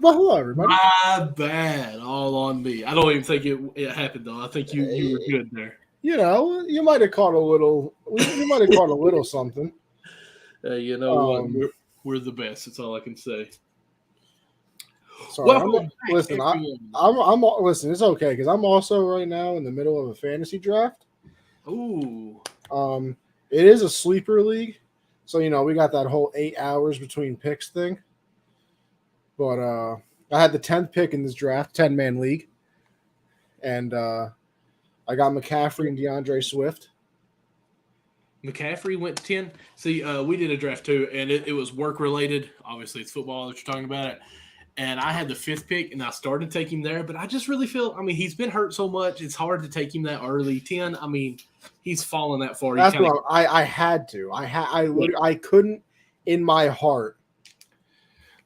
Well, hello, everybody. My bad. All on me. I don't even think it happened though. I think you were good there. You might have caught a little. You might have caught a little something. You know what? Um, We're the best. That's all I can say. sorry. Welcome back, Listen. everyone. Listen. It's okay because I'm also right now in the middle of a fantasy draft. Ooh. It is a sleeper league, so we got that whole 8 hours between picks thing. But I had the 10th pick in this draft, 10-man league, and I got McCaffrey and DeAndre Swift. McCaffrey went 10. See, we did a draft too, and it was work related. Obviously, it's football that you're talking about it. And I had the 5th pick, and I started to take him there, but I just really feel, he's been hurt so much, it's hard to take him that early. 10, he's fallen that far. That's what I had to. I couldn't in my heart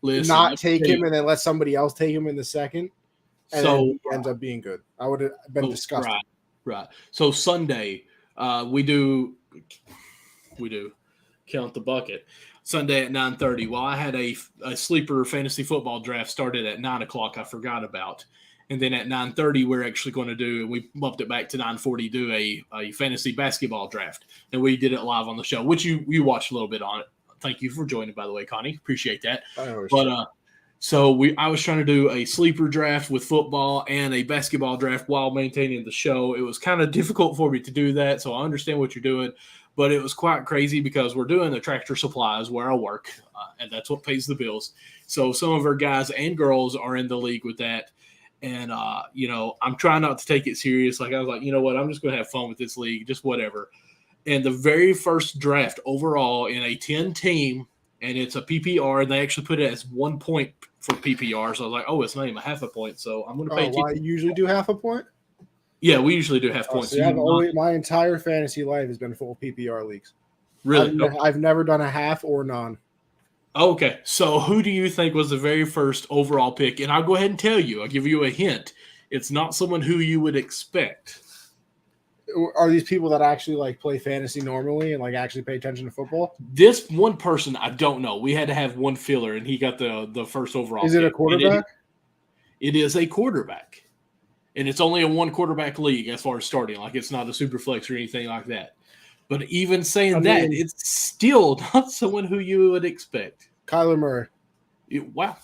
not take him and then let somebody else take him in the second. And then he ends up being good. I would have been disgusted. Right. So Sunday, we do count the bucket. Sunday at 9:30. Well, I had a sleeper fantasy football draft started at 9 o'clock. I forgot about, and then at 9:30 we're actually going to do. We bumped it back to 9:40. Do a fantasy basketball draft, and we did it live on the show, which you watched a little bit on it. Thank you for joining, by the way, Connie. Appreciate that. I was trying to do a sleeper draft with football and a basketball draft while maintaining the show. It was kind of difficult for me to do that, so I understand what you're doing. But it was quite crazy because we're doing the Tractor Supplies where I work, and that's what pays the bills. So some of our guys and girls are in the league with that. And, I'm trying not to take it serious. Like, I was like, you know what? I'm just going to have fun with this league, just whatever. And the very first draft overall in a 10-team, and it's a PPR, and they actually put it as 1 point for PPR. So I was like, oh, it's not even a half a point. So I'm going to pay. Why you usually do half a point? Yeah, we usually do half points. So my entire fantasy life has been full PPR leagues. Really? I've never done a half or none. Okay, so who do you think was the very first overall pick? And I'll go ahead and tell you. I'll give you a hint. It's not someone who you would expect. Are these people that actually play fantasy normally and actually pay attention to football? This one person, I don't know. We had to have one filler, and he got the first overall. Is it a quarterback? It is a quarterback. And it's only a 1 quarterback league as far as starting. It's not a super flex or anything like that. But even saying that, it's still not someone who you would expect. Kyler Murray. Wow.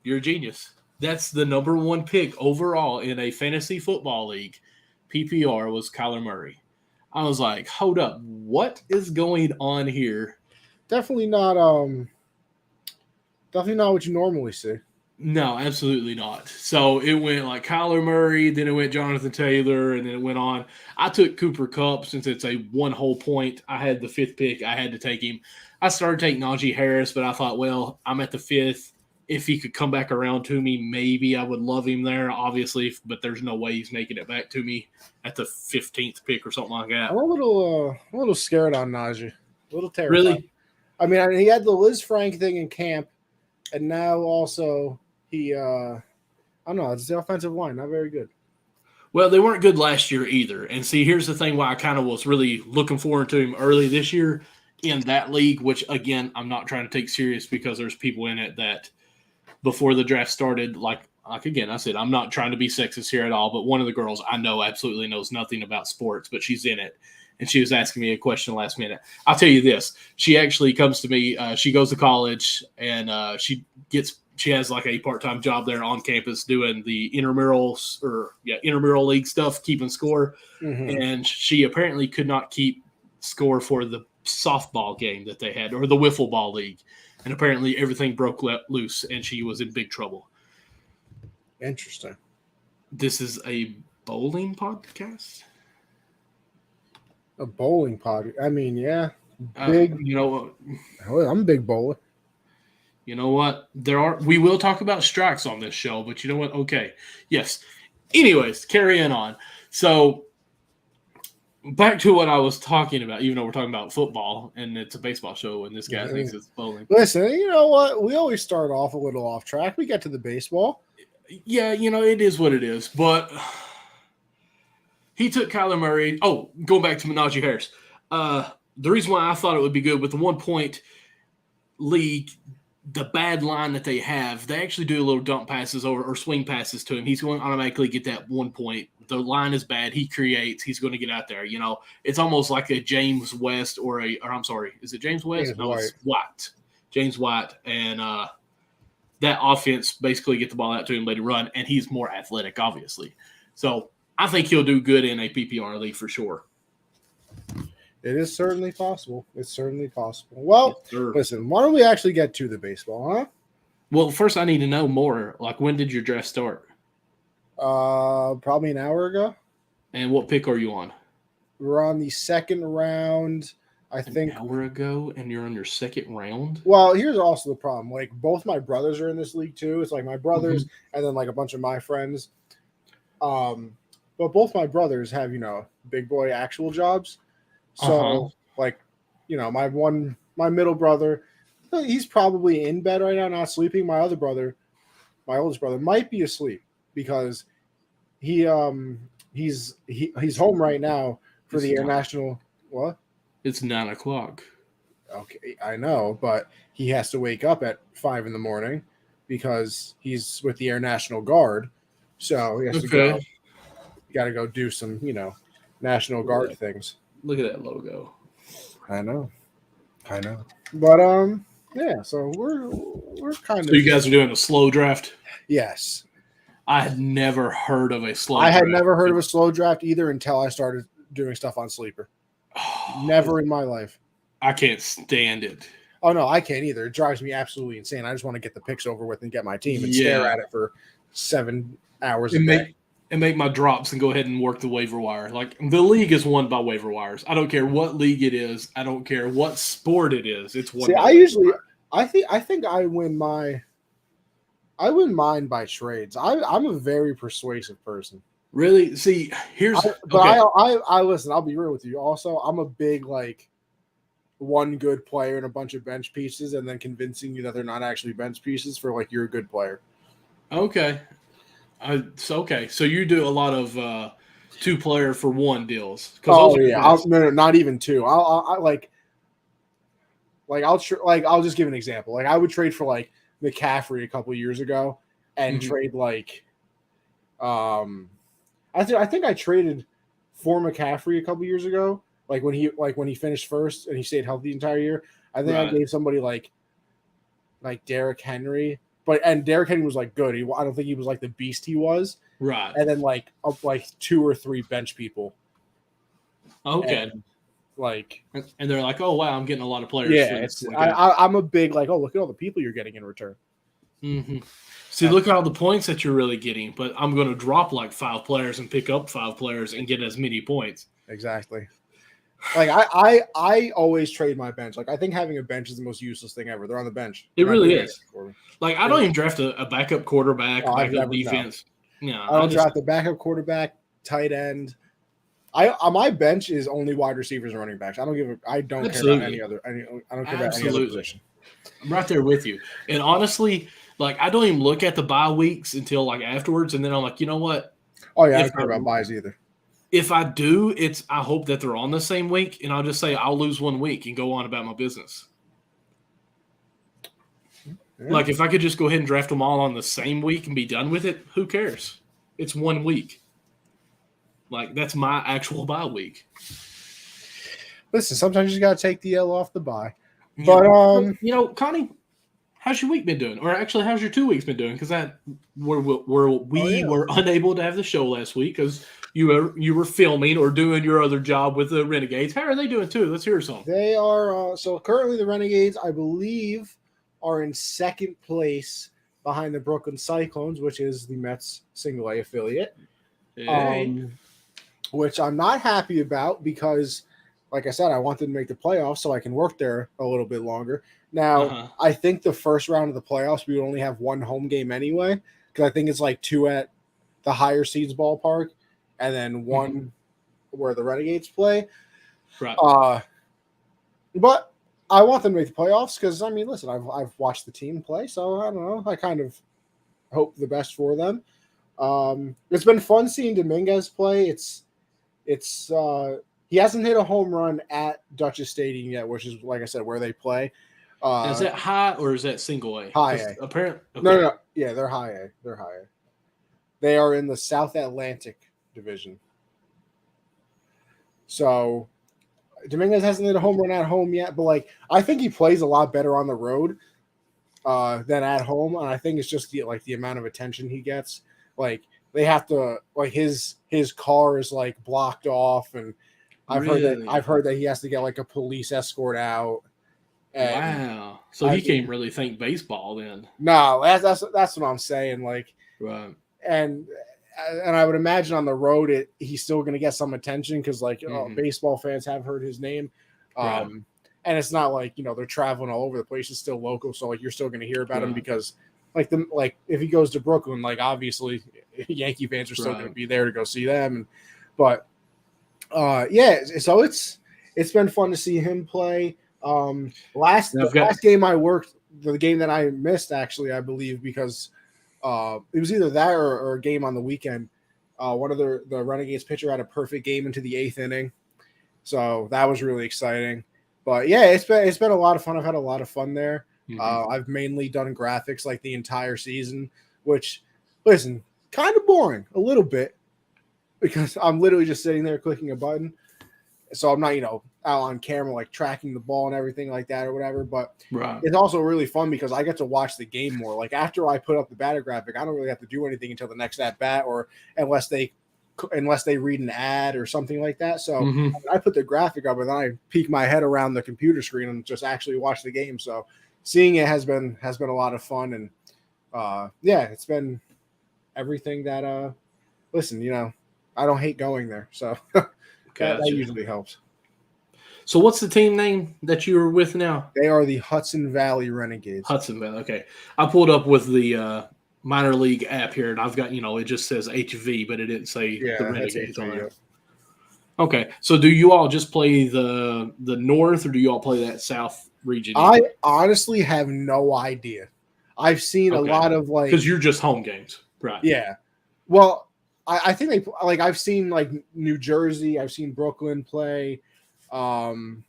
You're a genius. That's the number 1 pick overall in a fantasy football league. PPR was Kyler Murray. I was like, hold up. What is going on here? Definitely not what you normally see. No, absolutely not. So it went Kyler Murray, then it went Jonathan Taylor, and then it went on. I took Cooper Kupp since it's a 1 whole point. I had the 5th pick. I had to take him. I started taking Najee Harris, but I thought, well, I'm at the 5th. If he could come back around to me, maybe I would love him there, obviously, but there's no way he's making it back to me at the 15th pick or something like that. I'm a little scared on Najee. A little terrified. Really? He had the Liz Frank thing in camp, and now also he I don't know, it's the offensive line, not very good. Well, they weren't good last year either. And see, here's the thing why I kind of was really looking forward to him early this year in that league, which, again, I'm not trying to take serious because there's people in it that before the draft started, again, I said, I'm not trying to be sexist here at all, but one of the girls I know absolutely knows nothing about sports, but she's in it. And she was asking me a question last minute. I'll tell you this. She actually comes to me. She goes to college, and she has a part-time job there on campus doing the intramural league stuff, keeping score. Mm-hmm. And she apparently could not keep score for the softball game that they had, or the wiffle ball league. And apparently everything broke loose, and she was in big trouble. Interesting. This is a bowling podcast? A bowling podcast? Yeah. Big. I'm a big bowler. You know what? We will talk about strikes on this show, but you know what? Okay. Yes. Anyways, carrying on. So back to what I was talking about, even though we're talking about football and it's a baseball show and this guy thinks it's bowling. Listen, you know what? We always start off a little off track. We get to the baseball. Yeah, it is what it is. But he took Kyler Murray. Oh, going back to Najee Harris. The reason why I thought it would be good with the 1 point league, the bad line that they have, they actually do a little dump passes or swing passes to him. He's going to automatically get that 1 point. The line is bad. He creates. He's going to get out there. It's almost like a James West or I'm sorry, is it James West? James No, White. it's White. James White. And that offense basically get the ball out to him, let him run, and he's more athletic, obviously. So I think he'll do good in a PPR league for sure. It is certainly possible. It's certainly possible. Well, Yes, sir. listen, why don't we actually get to the baseball, huh? Well, first I need to know more. Like, when did your draft start? Probably an hour ago. And what pick are you on? We're on the second round. I think An hour ago, and you're on your second round? Well, here's also the problem. Like, both my brothers are in this league too. It's like my brothers and then like a bunch of my friends. But both my brothers have, big boy actual jobs. So like, my middle brother, he's probably in bed right now, not sleeping. My other brother, my oldest brother, might be asleep because he's home right now for the international. What? It's 9 o'clock. Okay, I know, but he has to wake up at 5 a.m. because he's with the Air National Guard. So he has to go. You got to go do some, National Guard things. Look at that logo. I know. But yeah. So we're kind of. So you guys are doing a slow draft? Yes. I had never heard of a slow. I had never heard of a slow draft either until I started doing stuff on Sleeper. Never in my life. I can't stand it. Oh no, I can't either. It drives me absolutely insane. I just want to get the picks over with and get my team and stare at it for 7 hours a day. And make my drops and go ahead and work the waiver wire. Like, the league is won by waiver wires. I don't care what league it is. I don't care what sport it is. It's won. I think I win mine by trades. I'm a very persuasive person. Really? See, I listen. I'll be real with you. Also, I'm a big one good player and a bunch of bench pieces, and then convincing you that they're not actually bench pieces for you're a good player. Okay. So you do a lot of 2-player for 1 deals. Oh yeah, no, not even 2. I'll just give an example. I would trade for McCaffrey a couple years ago, and trade I think I traded for McCaffrey a couple years ago. When he finished first and he stayed healthy the entire year. I think I gave somebody like Derrick Henry. And Derrick Henry was good. I don't think he was the beast he was. Right. And then 2 or 3 bench people. Okay. And they're like, oh wow, I'm getting a lot of players. Yeah, I'm a big look at all the people you're getting in return. Mm-hmm. See, look at all the points that you're really getting. But I'm going to drop 5 players and pick up 5 players and get as many points. Exactly. I always trade my bench. I think having a bench is the most useless thing ever. They're on the bench. It really is. I don't even draft a backup quarterback, backup defense. No. I don't draft the backup quarterback, tight end. My bench is only wide receivers and running backs. I don't care about any other. I don't care about any other position. I'm right there with you. And honestly, I don't even look at the bye weeks until afterwards, and then I'm like, you know what? Oh yeah, I don't care about buys either. If I do, I hope that they're on the same week, and I'll just say I'll lose 1 week and go on about my business. Yeah. If I could just go ahead and draft them all on the same week and be done with it, who cares? It's 1 week. That's my actual bye week. Listen, sometimes you just got to take the L off the bye. But Connie, how's your week been doing? Or actually, how's your 2 weeks been doing? Because we were unable to have the show last week because you were filming or doing your other job with the Renegades. How are they doing too? Let's hear some. They are so currently the Renegades, I believe, are in second place behind the Brooklyn Cyclones, which is the Mets single A affiliate. Hey. Which I'm not happy about because, like I said, I wanted to make the playoffs so I can work there a little bit longer. Now, I think the first round of the playoffs, we would only have 1 home game anyway, because I think it's 2 at the higher seeds ballpark and then 1 where the Renegades play. Right. But I want them to make the playoffs because, listen, I've watched the team play, so I don't know. I kind of hope the best for them. It's been fun seeing Dominguez play. He hasn't hit a home run at Dutchess Stadium yet, which is, like I said, where they play. Now, is that high or is that single A? High 'Cause A. apparently, No. Yeah, they're high A. They're high A. They are in the South Atlantic Division. So Dominguez hasn't hit a home run at home yet, but like I think he plays a lot better on the road than at home, and I think it's just the amount of attention he gets. Like they have to his car is like blocked off, and I've heard that he has to get like a police escort out. And wow. So he can't really think baseball then. No, that's what I'm saying. Like, right. And I would imagine on the road he's still going to get some attention because baseball fans have heard his name. Right. And it's not like they're traveling all over the place. It's still local, so you're still going to hear about him because if he goes to Brooklyn, obviously Yankee fans are still going to be there to go see them. So it's been fun to see him play. Last game I worked, the game that I missed actually, I believe, because it was either that or a game on the weekend. One of the Renegades pitcher had a perfect game into the 8th inning, so that was really exciting. But yeah, it's been a lot of fun. I've had a lot of fun there. Mm-hmm. I've mainly done graphics the entire season, which, listen, kind of boring a little bit because I'm literally just sitting there clicking a button. So I'm not, out on camera, tracking the ball and everything like that or whatever. But It's also really fun because I get to watch the game more. After I put up the batter graphic, I don't really have to do anything until the next at bat, or unless they read an ad or something like that. So I put the graphic up and then I peek my head around the computer screen and just actually watch the game. So seeing it has been a lot of fun. And it's been everything that listen, I don't hate going there. So that usually helps. So what's the team name that you're with now? They are the Hudson Valley Renegades. Hudson Valley. Okay. I pulled up with the minor league app here, and I've got, it just says HV, but it didn't say the Renegades on there. Okay. So do you all just play the North, or do you all play that South region? I honestly have no idea. I've seen a lot of because you're just home games, right? Yeah. Well, I think they I've seen New Jersey. I've seen Brooklyn play. Did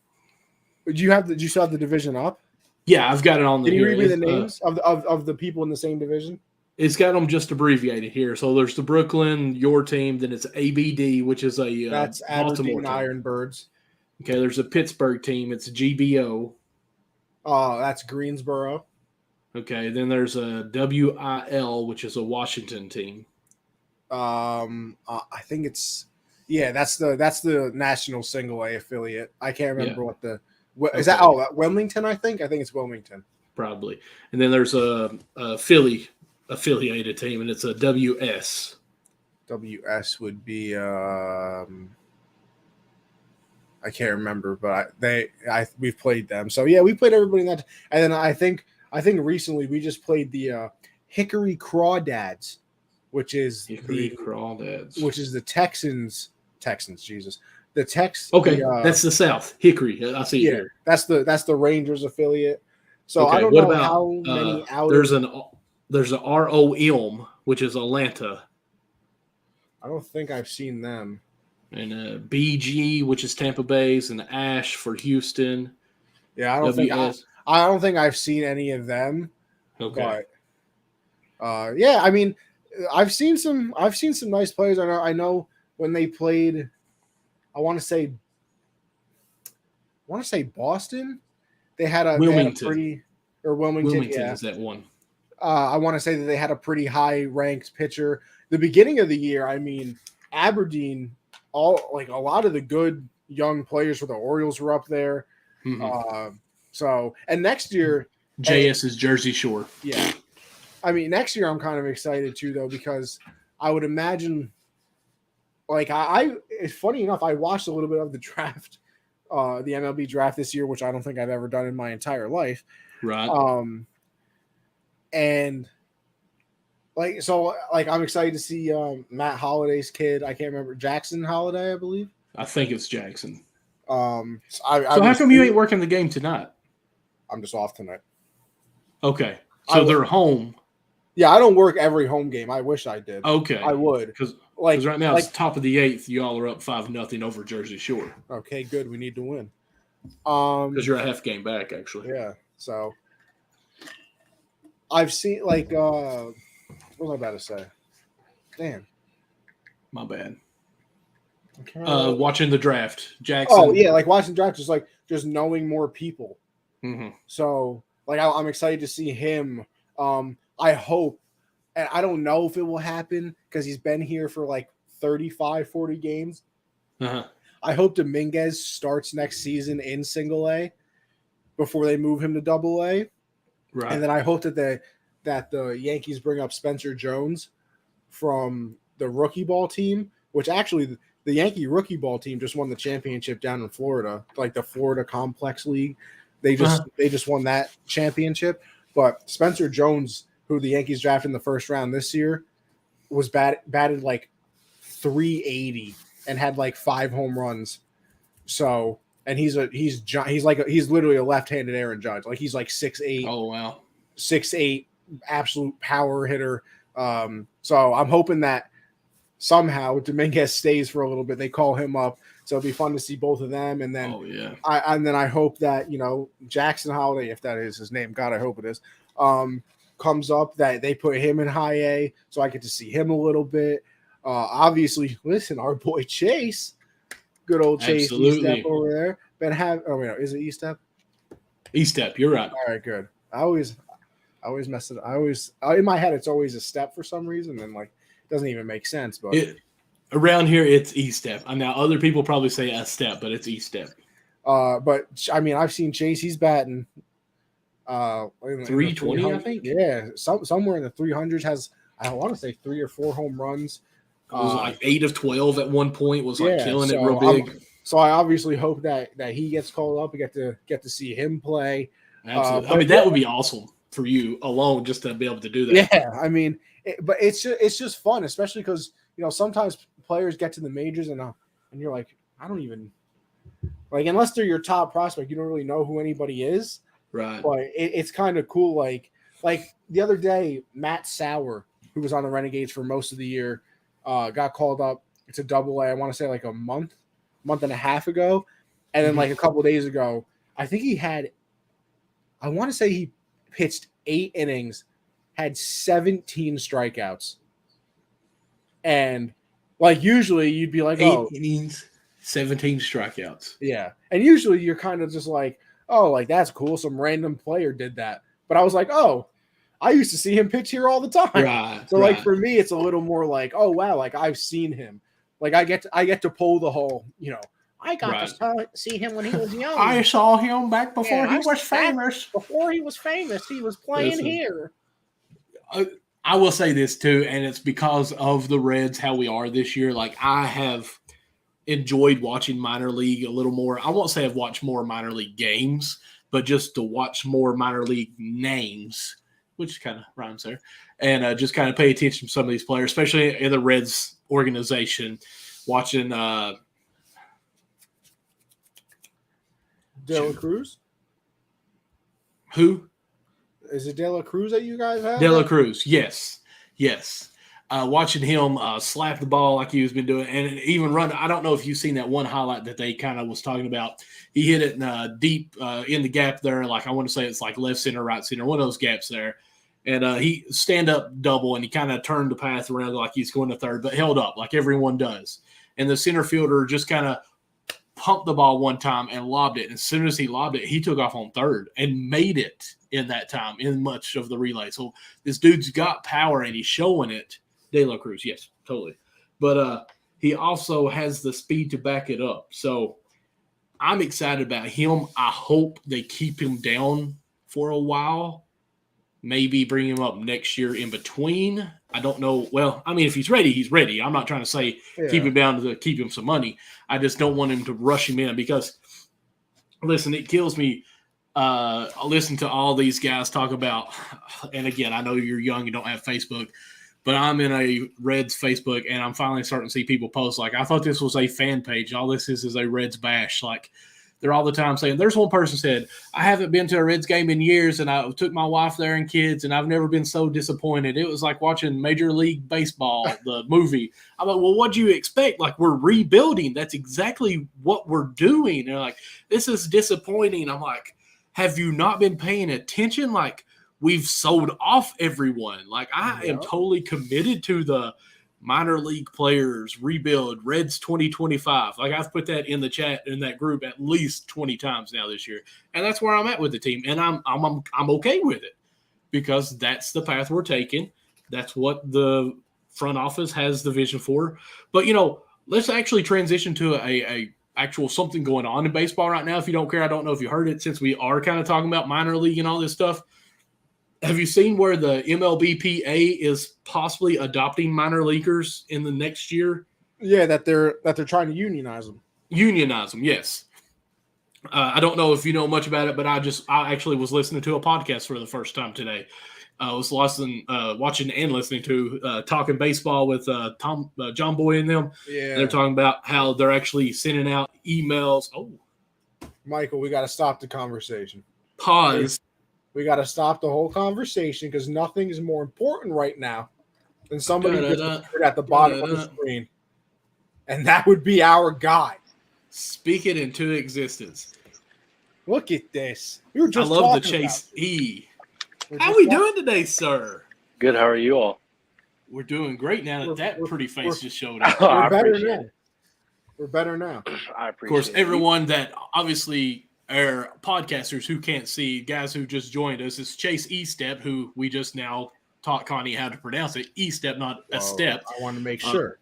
you still have the division up? Yeah, I've got it on the. Can you read me the names of the people in the same division? It's got them just abbreviated here. So there's the Brooklyn, your team. Then it's ABD, which is that's Baltimore Ironbirds. Okay, there's a Pittsburgh team. It's GBO. Oh, that's Greensboro. Okay, then there's a WIL, which is a Washington team. I think it's that's the National Single A affiliate. I can't remember is that. Oh, Wilmington. I think it's Wilmington. Probably. And then there's a Philly affiliated team, and it's a WS. WS would be I can't remember, but we've played them. So yeah, we played everybody in that. And then I think recently we just played the Hickory Crawdads, which is the Texans. Jesus, the Tex. Okay, that's the South. Hickory. I see it here. That's the Rangers affiliate. So I don't know how many out. There's an RO Ilm, which is Atlanta. I don't think I've seen them. And BG, which is Tampa Bay's, and Ash for Houston. Yeah, I don't think I've seen any of them. Okay. But I mean, I've seen some nice players. I know when they played, I want to say Boston. They had a Wilmington. Wilmington is that one. I want to say that they had a pretty high ranked pitcher. The beginning of the year, I mean, Aberdeen, a lot of the good young players for the Orioles were up there. Mm-hmm. And next year, JS is Jersey Shore. Yeah. I mean, next year I'm kind of excited too, though, because I would imagine, it's funny enough, I watched a little bit of the draft, the MLB draft this year, which I don't think I've ever done in my entire life. Right. And I'm excited to see Matt Holliday's kid. I can't remember, Jackson Holiday, I believe. I think it's Jackson. So how come you ain't working the game tonight? I'm just off tonight. Okay. So they're home. Yeah, I don't work every home game. I wish I did. Okay. I would. Because right now it's top of the 8th. Y'all are up 5-0 over Jersey Shore. Okay, good. We need to win. Because you're a half game back, actually. Yeah. So I've seen like what was I about to say? Damn. My bad. Okay. Watching the draft, Jackson. Oh yeah, like watching draft, just knowing more people. Mm-hmm. So like I'm excited to see him. I hope, and I don't know if it will happen because he's been here for like 35, 40 games. Uh-huh. I hope Dominguez starts next season in single A before they move him to double A. Right. And then I hope that the Yankees bring up Spencer Jones from the rookie ball team, which actually the Yankee rookie ball team just won the championship down in Florida, like the Florida Complex League. They just won that championship. But Spencer Jones, who the Yankees drafted in the first round this year, was batted like 380 and had like 5 home runs. So, and he's literally a left-handed Aaron Judge. Like he's like 6'8". Oh wow. 6'8", absolute power hitter. So I'm hoping that somehow Dominguez stays for a little bit. They call him up, so it'll be fun to see both of them. And then, I hope that Jackson Holiday, if that is his name, God, I hope it is, comes up. That they put him in high A, so I get to see him a little bit. Obviously, listen, our boy Chase, good old Chase Estep over there. Is it Estep? Estep, you're right. All right, good. I always mess it up. In my head, it's always a step for some reason, and like it doesn't even make sense. But around here, it's Estep. Now, other people probably say a step, but it's Estep. But I mean, I've seen Chase. He's batting 320, I think. Yeah, somewhere in the 300s. Has, I want to say, 3 or 4 home runs. It was like 8 of 12 at one point. Was like killing it real big. So I obviously hope that he gets called up. We get to see him play. Absolutely. I mean, that would be awesome for you alone, just to be able to do that. Yeah, I mean, but it's just fun, especially because sometimes players get to the majors and you're like, I don't even like, unless they're your top prospect, you don't really know who anybody is. Right. But it's kind of cool. Like the other day, Matt Sauer, who was on the Renegades for most of the year, got called up to double A. I want to say like a month and a half ago. And then like a couple of days ago, I think I want to say he pitched 8 innings, had 17 strikeouts. And like usually you'd be like, 8 innings, 17 strikeouts. Yeah. And usually you're kind of just like, oh, like that's cool. Some random player did that. But I was like, oh, I used to see him pitch here all the time. Right. So like for me, it's a little more like, oh wow, like I've seen him. Like I get to pull the whole, I got to see him when he was young. I saw him back before he was famous. Before he was famous, he was playing here. I will say this too, and it's because of the Reds, how we are this year. Like I have enjoyed watching minor league a little more. I won't say I've watched more minor league games, but just to watch more minor league names, which kind of rhymes there, and just kind of pay attention to some of these players, especially in the Reds organization, watching De La Cruz? Who? Is it De La Cruz that you guys have? De La Cruz, yes. Watching him slap the ball like he's been doing, and even run. I don't know if you've seen that one highlight that they kind of was talking about. He hit it deep in the gap there. Like I want to say it's like left center, right center, one of those gaps there. And he stand up double, and he kind of turned the path around like he's going to third, but held up like everyone does. And the center fielder just kind of pumped the ball one time and lobbed it. And as soon as he lobbed it, he took off on third and made it in that time in much of the relay. So this dude's got power, and he's showing it. De La Cruz, yes, totally. But he also has the speed to back it up. So I'm excited about him. I hope they keep him down for a while. Maybe bring him up next year in between. I don't know. Well, I mean, if he's ready, he's ready. I'm not trying to say keep him down to keep him some money. I just don't want him to rush him in because, listen, it kills me. I listen to all these guys talk about, and again, I know you're young and don't have Facebook, but I'm in a Reds Facebook, and I'm finally starting to see people post like, I thought this was a fan page. All this is a Reds bash. Like, they're all the time saying, there's one person said, I haven't been to a Reds game in years, and I took my wife there and kids, and I've never been so disappointed. It was like watching Major League Baseball, the movie. I'm like, well, what'd you expect? Like, we're rebuilding. That's exactly what we're doing. They're like, this is disappointing. I'm like, have you not been paying attention? Like, we've sold off everyone. Like, I am totally committed to the minor league players rebuild Reds 2025. Like, I've put that in the chat in that group at least 20 times now this year, and that's where I'm at with the team, and I'm okay with it because that's the path we're taking. That's what the front office has the vision for. But let's actually transition to a actual something going on in baseball right now. If you don't care, I don't know if you heard it, since we are kind of talking about minor league and all this stuff. Have you seen where the MLBPA is possibly adopting minor leaguers in the next year? Yeah, that they're trying to unionize them. Unionize them, yes. I don't know if you know much about it, but I actually was listening to a podcast for the first time today. I was watching and listening to Talking Baseball with John Boy and them. Yeah, and they're talking about how they're actually sending out emails. Oh, Michael, we got to stop the conversation. Pause. We got to stop the whole conversation because nothing is more important right now than somebody who gets at the bottom of the screen, and that would be our guy. Speak it into existence. Look at this. We were just I love the Chase E. How are we doing today, sir? Good. How are you all? We're doing great now that pretty face just showed up. We're better now. We're better now. I appreciate it. Of course, everyone that obviously are podcasters who can't see, guys who just joined us, is Chase Estep, who we just now taught Connie how to pronounce it. Estep, not Estep. I want to make sure.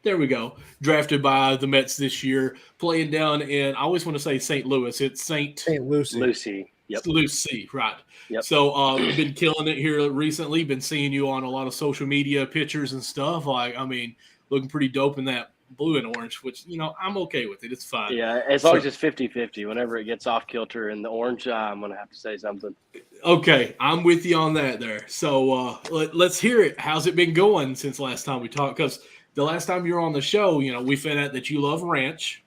There we go. Drafted by the Mets this year, playing down in, I always want to say St. Louis. It's St. Lucie. Yep. Lucie, right. Yep. So been killing it here recently. Been seeing you on a lot of social media pictures and stuff. Looking pretty dope in that blue and orange, which, I'm okay with it. It's fine. Yeah, as long as it's 50-50. Whenever it gets off kilter in the orange, I'm going to have to say something. Okay, I'm with you on that there. So let's hear it. How's it been going since last time we talked? Because the last time you were on the show, we found out that you love ranch.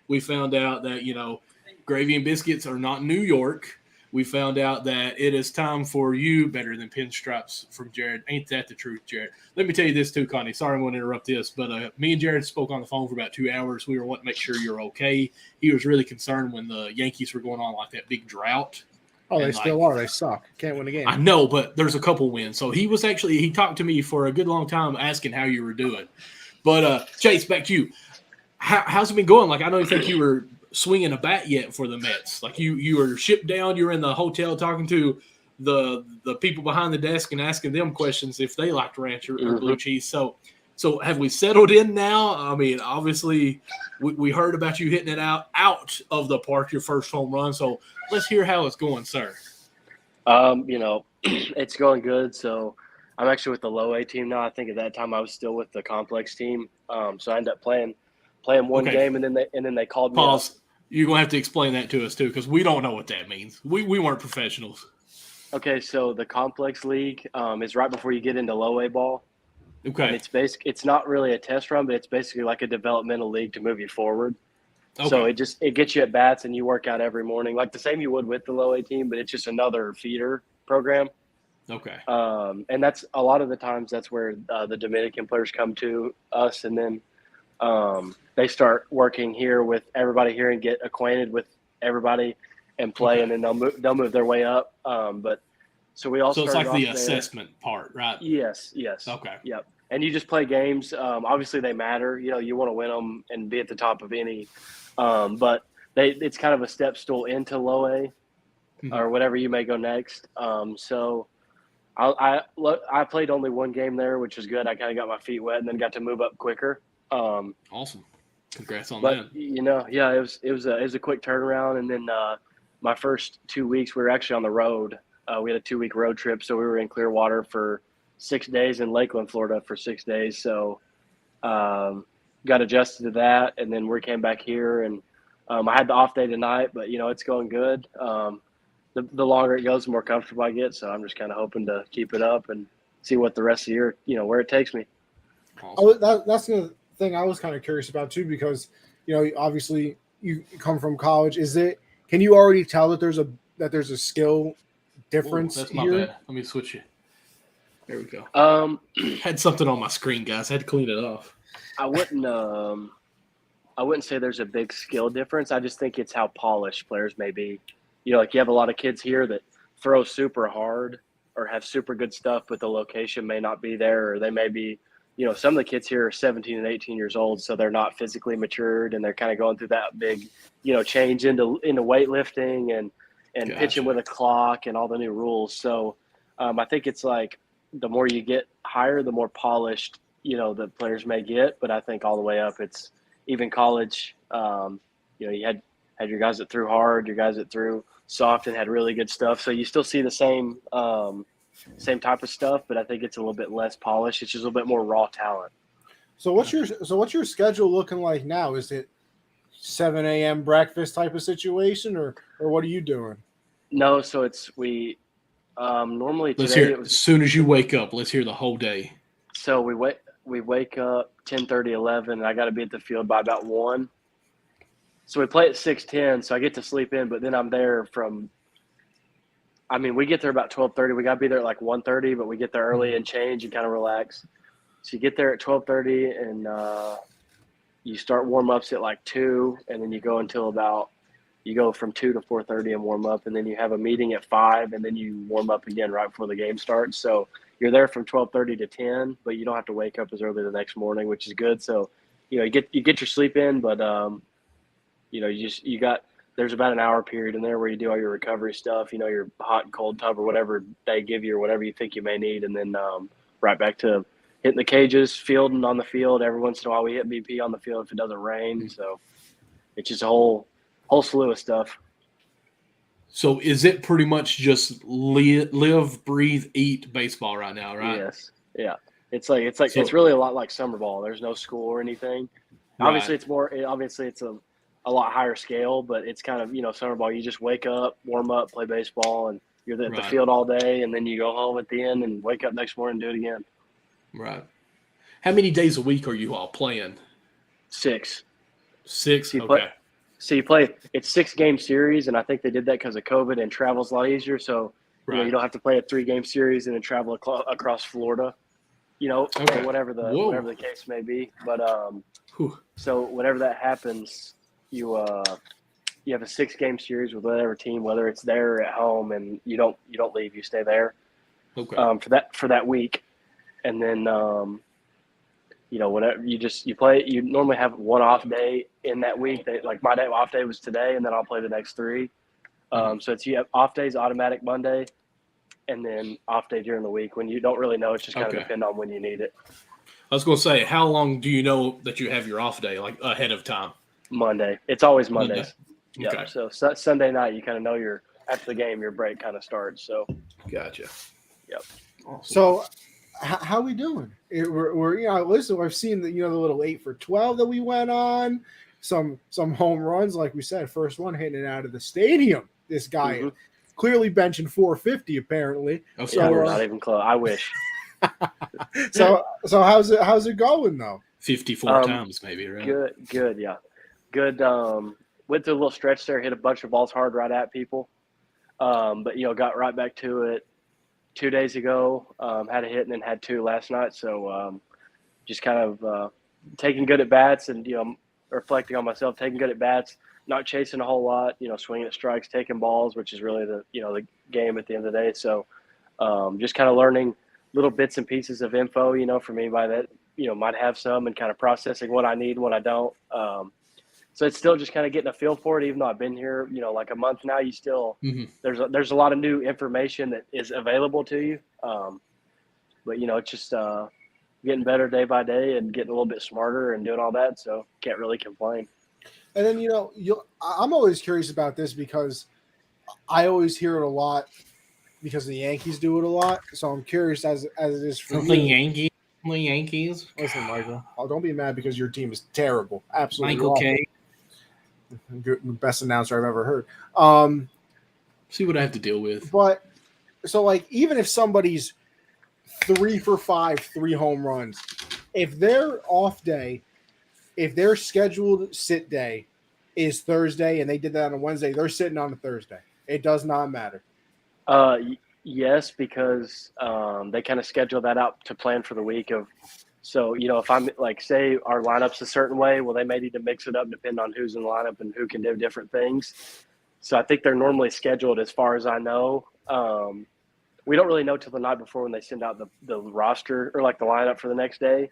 We found out that, gravy and biscuits are not New York. We found out that it is time for you, better than pinstripes from Jared. Ain't that the truth, Jared? Let me tell you this too, Connie. Sorry I'm going to interrupt this, but me and Jared spoke on the phone for about 2 hours. We were wanting to make sure you're okay. He was really concerned when the Yankees were going on like that big drought. Oh, they still are. They suck. Can't win a game. I know, but there's a couple wins. So he talked to me for a good long time asking how you were doing. But Chase, back to you. How's it been going? Like, I don't think you were swinging a bat yet for the Mets. Like, you were shipped down. You were in the hotel talking to the people behind the desk and asking them questions if they liked ranch or blue cheese. So have we settled in now? I mean, obviously we heard about you hitting it out of the park, your first home run. So let's hear how it's going, sir. It's going good. So I'm actually with the low A team now. I think at that time I was still with the complex team. So I ended up playing one game, and then they called me. Pause. You're gonna have to explain that to us too, because we don't know what that means. We weren't professionals. Okay, so the complex league is right before you get into low A ball. Okay. And it's not really a test run, but it's basically like a developmental league to move you forward. Okay. So it gets you at bats, and you work out every morning, like the same you would with the low A team, but it's just another feeder program. Okay. And that's a lot of the times that's where the Dominican players come to us, and then they start working here with everybody here and get acquainted with everybody and play, and then they'll move their way up. But so we all. So it's like the there. assessment part, right? Yes. Okay. Yep. And you just play games. Obviously, they matter. You want to win them and be at the top of any. But it's kind of a step stool into low A, or whatever you may go next. So I played only one game there, which was good. I kind of got my feet wet and then got to move up quicker. Awesome. Congrats on that. It was a quick turnaround. And then my first 2 weeks, we were actually on the road. We had a 2-week road trip. So we were in Clearwater for 6 days, in Lakeland, Florida for 6 days. So got adjusted to that. And then we came back here, and I had the off day tonight, but it's going good. The longer it goes, the more comfortable I get. So I'm just kind of hoping to keep it up and see what the rest of the year, where it takes me. Awesome. That's the thing I was kind of curious about too, because obviously you come from college. Can you already tell that there's a skill difference? That's my here? bad. Let me switch it. There we go. Had something on my screen, guys. I had to clean it off. I wouldn't say there's a big skill difference. I just think it's how polished players may be. like you have a lot of kids here that throw super hard or have super good stuff, but the location may not be there, or they may be, some of the kids here are 17 and 18 years old, so they're not physically matured, and they're kind of going through that big, change into weightlifting and pitching with a clock and all the new rules. So I think it's like the more you get higher, the more polished, the players may get. But I think all the way up, it's even college. You had your guys that threw hard, your guys that threw soft and had really good stuff. So you still see the same type of stuff, but I think it's a little bit less polished. It's just a little bit more raw talent. So what's your schedule looking like now? Is it 7 a.m. breakfast type of situation, or what are you doing? No, so we normally let's today hear it was, as soon as you wake up. Let's hear the whole day. So we wake up 10:30, 11, and I got to be at the field by about 1. So we play at 6:10, so I get to sleep in, but then I'm there we get there about 12:30. We got to be there at like 1:30, but we get there early and change and kind of relax. So you get there at 12:30, and you start warm-ups at like 2, and then you go from 2 to 4:30 and warm up, and then you have a meeting at 5, and then you warm up again right before the game starts. So you're there from 12:30 to 10, but you don't have to wake up as early the next morning, which is good. So, you get your sleep in, but there's about an hour period in there where you do all your recovery stuff, your hot and cold tub or whatever they give you or whatever you think you may need. And then right back to hitting the cages, fielding on the field. Every once in a while we hit BP on the field if it doesn't rain. So it's just a whole slew of stuff. So is it pretty much just live, breathe, eat baseball right now, right? Yes. Yeah. It's really a lot like summer ball. There's no school or anything. Right. Obviously it's a lot higher scale, but it's kind of, summer ball. You just wake up, warm up, play baseball, and you're at the field all day, and then you go home at the end and wake up next morning and do it again. Right. How many days a week are you all playing? 6. 6? So you play – it's 6-game series, and I think they did that because of COVID, and travel's a lot easier. So, you don't have to play a 3-game series and then travel across Florida, or whatever the case may be. But so whenever that happens – you have a 6-game series with whatever team, whether it's there or at home, and you don't leave, you stay there for that week. And then whenever you play, you normally have one off day in that week. Like my off day was today, and then I'll play the next 3. So you have off days automatic Monday, and then off day during the week when you don't really know. It's just kind of depend on when you need it. I was going to say, how long do you know that you have your off day, like ahead of time? Monday. It's always Mondays. Okay. Yep. So Sunday night, you kind of know after the game, your break kind of starts. So. Gotcha. Yep. Awesome. So how we doing? We're listen, I've seen the little 8 for 12 that we went on, some home runs, like we said, first one hitting it out of the stadium. This guy clearly benching 450 apparently. Oh, so we're not even close. I wish. So how's it going though? 54 times maybe, right? Good, yeah. Good. Went through a little stretch there, hit a bunch of balls hard right at people. But got right back to it 2 days ago. Had a hit and then had 2 last night. So just kind of taking good at bats and reflecting on myself, taking good at bats, not chasing a whole lot. Swinging at strikes, taking balls, which is really the the game at the end of the day. So just kind of learning little bits and pieces of info. From anybody that might have some, and kind of processing what I need and what I don't. So it's still just kind of getting a feel for it, even though I've been here, like a month now. You still there's a lot of new information that is available to you, but it's just getting better day by day and getting a little bit smarter and doing all that. So can't really complain. And then I'm always curious about this because I always hear it a lot because the Yankees do it a lot. So I'm curious as it is for you. The Yankees. Listen, Michael, don't be mad because your team is terrible. Absolutely, Michael K. Best announcer I've ever heard. See what I have to deal with. But so, even if somebody's 3 for 5, 3 home runs, if their off day, if their scheduled sit day is Thursday and they did that on a Wednesday, they're sitting on a Thursday. It does not matter. Yes, because they kind of schedule that out to plan for the week of. So, if I'm say our lineup's a certain way, well, they may need to mix it up depending on who's in the lineup and who can do different things. So I think they're normally scheduled, as far as I know. We don't really know till the night before when they send out the roster or like the lineup for the next day.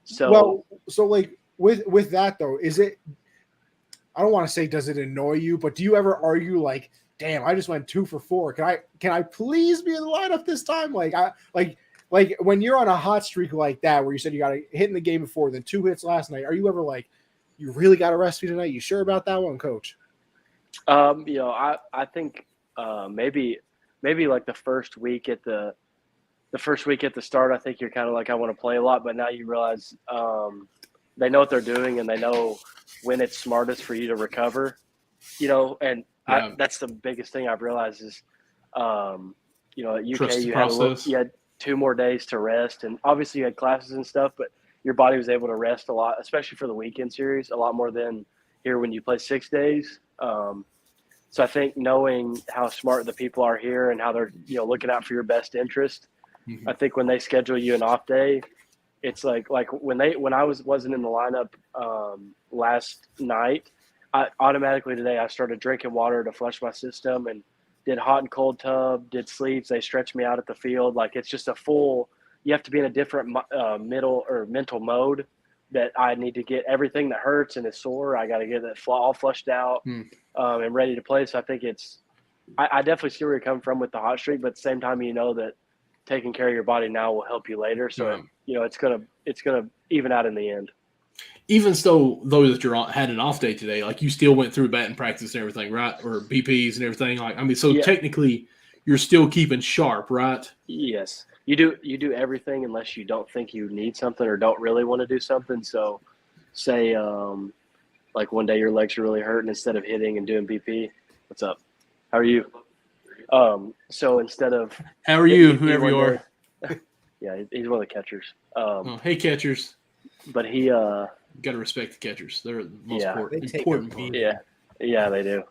So like with that though, is it? I don't want to say does it annoy you, but do you ever argue like, damn, I just went 2 for 4. Can I please be in the lineup this time? Like when you're on a hot streak like that, where you said you got a hit in the game before, then 2 hits last night. Are you ever like, you really got to rest me tonight? You sure about that one, Coach? I think maybe like the first week at the start, I think you're kind of like, I want to play a lot, but now you realize they know what they're doing and they know when it's smartest for you to recover, and that's the biggest thing I've realized is, at UK you had 2 more days to rest, and obviously you had classes and stuff, but your body was able to rest a lot, especially for the weekend series, a lot more than here when you play 6 days. So I think knowing how smart the people are here and how they're, looking out for your best interest, Mm-hmm. I think when they schedule you an off day, it's like when I wasn't in the lineup last night, I automatically today I started drinking water to flush my system and did hot and cold tub, did sleeps. They stretched me out at the field. Like it's just you have to be in a different mental mode that I need to get everything that hurts and is sore. I got to get that all flushed out and ready to play. So I think I definitely see where you're coming from with the hot streak, but at the same time, that taking care of your body now will help you later. So, it's gonna even out in the end. Even though that had an off day today, like you still went through batting practice and everything, right? Or BPs and everything. Technically you're still keeping sharp, right? Yes. You do everything unless you don't think you need something or don't really want to do something. So say like one day your legs are really hurting, instead of hitting and doing BP. What's up? How are you? So instead of how are you, whoever you are? Yeah, he's one of the catchers. Hey catchers. But he got to respect the catchers. They're the most important part. Yeah, they do.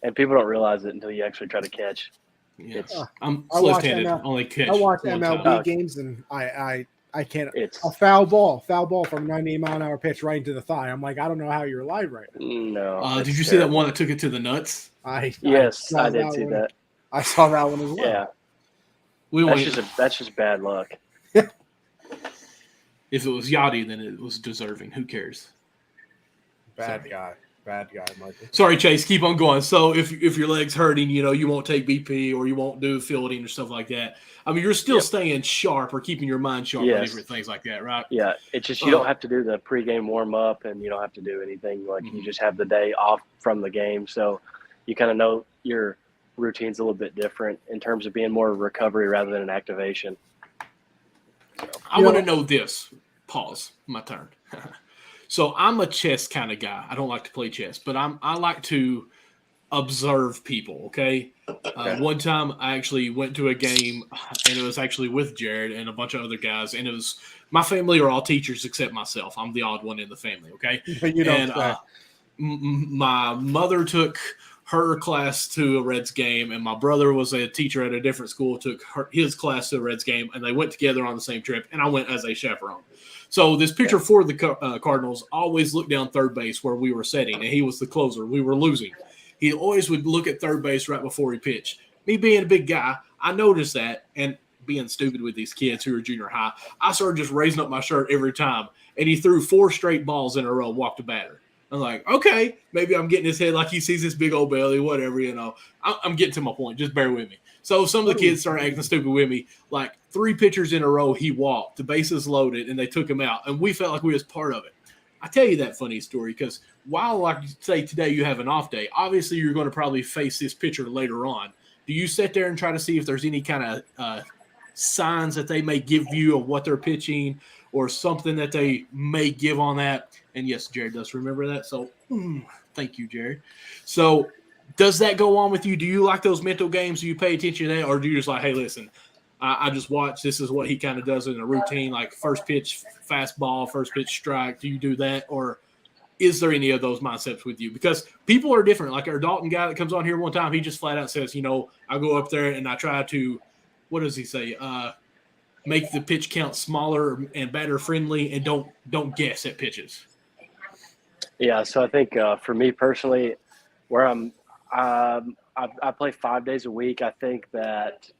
And people don't realize it until you actually try to catch. Yeah. I'm left-handed. Only catch. I watch MLB games and I can't. A foul ball from a 98-mile-an-hour pitch right into the thigh. I'm like, I don't know how you're alive right now. No. Did you see that one that took it to the nuts? I did see that. I saw that one as well. Yeah. That's just bad luck. If it was Yachty, then it was deserving. Who cares? Bad guy, Michael. Sorry, Chase. Keep on going. So if your leg's hurting, you won't take BP or you won't do fielding or stuff like that. I mean, you're still staying sharp or keeping your mind sharp on different things like that, right? Yeah. It's just you don't have to do the pregame warm up, and you don't have to do anything. Like you just have the day off from the game, so you kind of know your routine's a little bit different in terms of being more recovery rather than an activation. So, I want to know this. Pause. My turn. So I'm a chess kind of guy. I don't like to play chess, but I like to observe people. Okay. One time I actually went to a game, and it was actually with Jared and a bunch of other guys, and it was my family are all teachers except myself. I'm the odd one in the family. Okay. My mother took her class to a Reds game, and my brother was a teacher at a different school, took his class to a Reds game, and they went together on the same trip, and I went as a chaperone. So this pitcher for the Cardinals always looked down third base where we were sitting, and he was the closer. We were losing. He always would look at third base right before he pitched. Me being a big guy, I noticed that, and being stupid with these kids who are junior high, I started just raising up my shirt every time, and he threw 4 straight balls in a row, walked a batter. I'm like, okay, maybe I'm getting his head like he sees this big old belly, whatever, I'm getting to my point. Just bear with me. So some of the kids started acting stupid with me. Like 3 pitchers in a row, he walked. The bases loaded, and they took him out. And we felt like we was part of it. I tell you that funny story because while, like you say, today you have an off day, obviously you're going to probably face this pitcher later on. Do you sit there and try to see if there's any kind of signs that they may give you of what they're pitching or something that they may give on that? And yes, Jared does remember that. So thank you, Jared. So does that go on with you? Do you like those mental games? Do you pay attention to that? Or do you just like, hey, listen, I just watch. This is what he kind of does in a routine, like first pitch fastball, first pitch strike. Do you do that? Or is there any of those mindsets with you? Because people are different. Like our Dalton guy that comes on here one time, he just flat out says, I go up there and I try to, what does he say? Make the pitch count smaller and batter friendly and don't guess at pitches. Yeah, so I think for me personally, where I play 5 days a week. I think that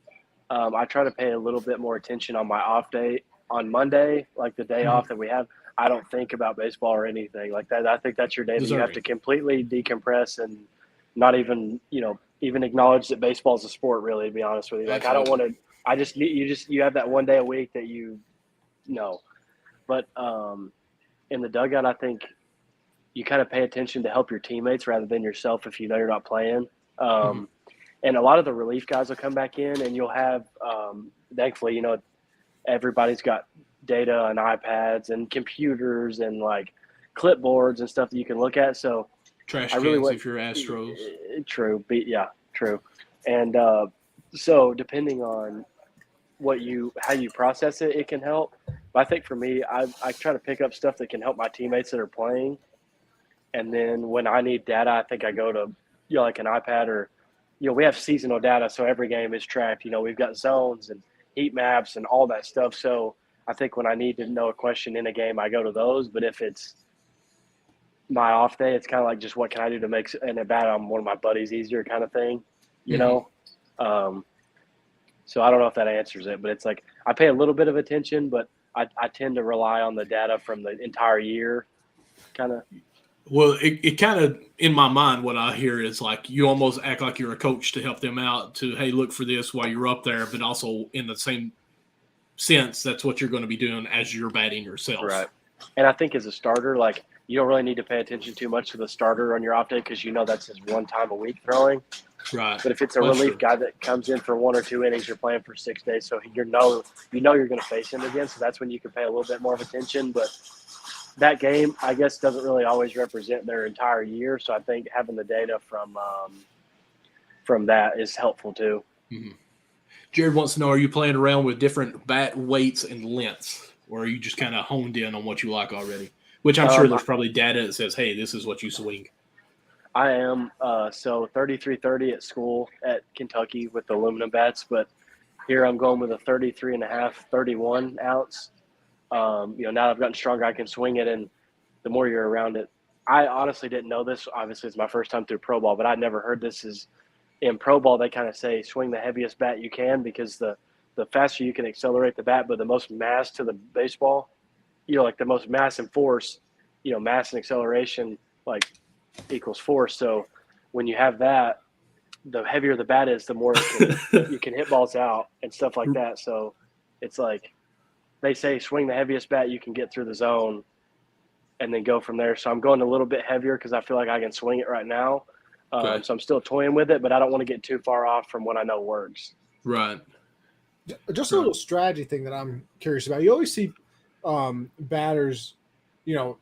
I try to pay a little bit more attention on my off day on Monday, like the day off that we have. I don't think about baseball or anything like that. I think that's your day that you have to completely decompress and not even, even acknowledge that baseball is a sport, really, to be honest with you. Like, I don't want to, you have that one day a week that you know. But in the dugout, I think you kind of pay attention to help your teammates rather than yourself if you know you're not playing. And a lot of the relief guys will come back in, and you'll have, thankfully, everybody's got data and iPads and computers and like clipboards and stuff that you can look at. So trash cans if you're Astros. True. True. And so depending on how you process it, it can help. But I think for me, I try to pick up stuff that can help my teammates that are playing. And then when I need data, I think I go to, like an iPad or, we have seasonal data. So every game is tracked. We've got zones and heat maps and all that stuff. So I think when I need to know a question in a game, I go to those. But if it's my off day, it's kind of like just what can I do to make an at bat on one of my buddies easier kind of thing, know? So I don't know if that answers it, but it's like I pay a little bit of attention, but I tend to rely on the data from the entire year kind of. Well, it kind of, in my mind, what I hear is like you almost act like you're a coach to help them out to, hey, look for this while you're up there, but also in the same sense, that's what you're going to be doing as you're batting yourself. Right. And I think as a starter, like you don't really need to pay attention too much to the starter on your off day because that's his one time a week throwing. Right. But if it's a relief guy that comes in for 1 or 2 innings, you're playing for 6 days, so you're going to face him again. So that's when you can pay a little bit more of attention. But that game, I guess, doesn't really always represent their entire year. So I think having the data from that is helpful too. Jared wants to know: are you playing around with different bat weights and lengths, or are you just kind of honed in on what you like already? Which I'm sure there's probably data that says, "Hey, this is what you swing." I am so 33-30 at school at Kentucky with the aluminum bats, but here I'm going with a 33.5, 31 ounce. Now that I've gotten stronger, I can swing it, and the more you're around it, I honestly didn't know this. Obviously, it's my first time through pro ball, but I'd never heard this. Is in pro ball they kind of say swing the heaviest bat you can because the faster you can accelerate the bat, but the most mass to the baseball, like the most mass and force, mass and acceleration like equals force. So when you have that, the heavier the bat is, the more you can hit balls out and stuff like that. So it's like they say swing the heaviest bat you can get through the zone and then go from there. So I'm going a little bit heavier because I feel like I can swing it right now. So I'm still toying with it, but I don't want to get too far off from what I know works. Right. Just a little strategy thing that I'm curious about. You always see batters,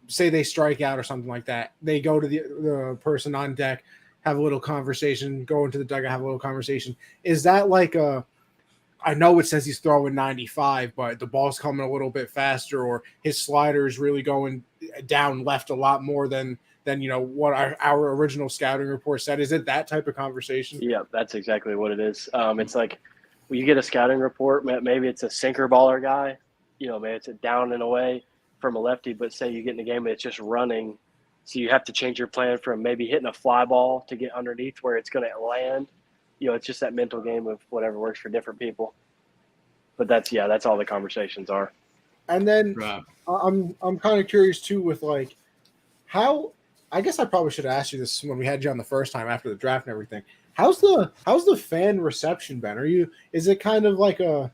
say they strike out or something like that. They go to the person on deck, have a little conversation, go into the dugout, have a little conversation. Is that like I know it says he's throwing 95, but the ball's coming a little bit faster, or his slider is really going down left a lot more than what our original scouting report said. Is it that type of conversation? Yeah, that's exactly what it is. It's like when you get a scouting report, maybe it's a sinker baller guy, maybe it's a down and away from a lefty, but say you get in the game and it's just running. So you have to change your plan from maybe hitting a fly ball to get underneath where it's going to land. It's just that mental game of whatever works for different people. But that's all the conversations are. And then I'm kind of curious too with like how, I guess I probably should have asked you this when we had you on the first time after the draft and everything. How's the fan reception been? Is it kind of like you're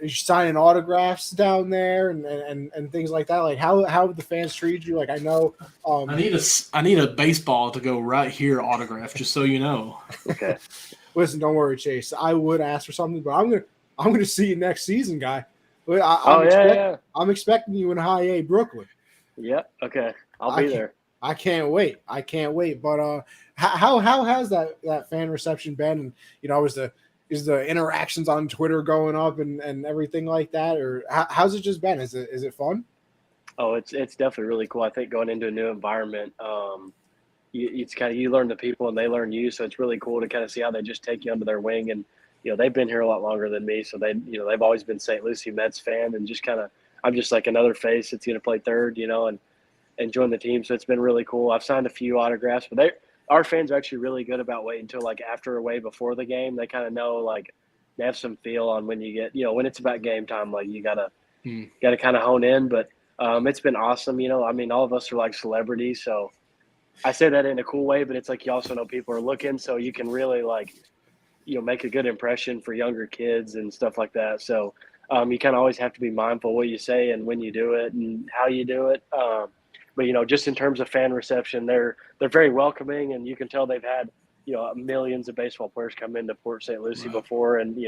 signing autographs down there and things like that? Like how the fans treat you? Like I know I need a baseball to go right here autograph, just so you know. Okay. Listen, don't worry, Chase. I would ask for something, but I'm gonna see you next season, guy. I'm expecting you in High A Brooklyn. Yeah. Okay. I'll be there. I can't wait. But how has that fan reception been? And is the interactions on Twitter going up and everything like that, or how's it just been? Is it fun? Oh, it's definitely really cool. I think going into a new environment, it's kind of, you learn the people and they learn you. So it's really cool to kind of see how they just take you under their wing. And, they've been here a lot longer than me. So they've always been St. Lucie Mets fan, and just kind of, I'm just like another face that's going to play third, and join the team. So it's been really cool. I've signed a few autographs, but our fans are actually really good about waiting until like after or way before the game. They kind of know like they have some feel on when you get when it's about game time. Like you gotta kind of hone in. But it's been awesome. I mean, all of us are like celebrities, so I say that in a cool way. But it's like you also know people are looking, so you can really like make a good impression for younger kids and stuff like that. So you kind of always have to be mindful what you say and when you do it and how you do it. But just in terms of fan reception, they're very welcoming, and you can tell they've had millions of baseball players come into Port St. Lucie before, and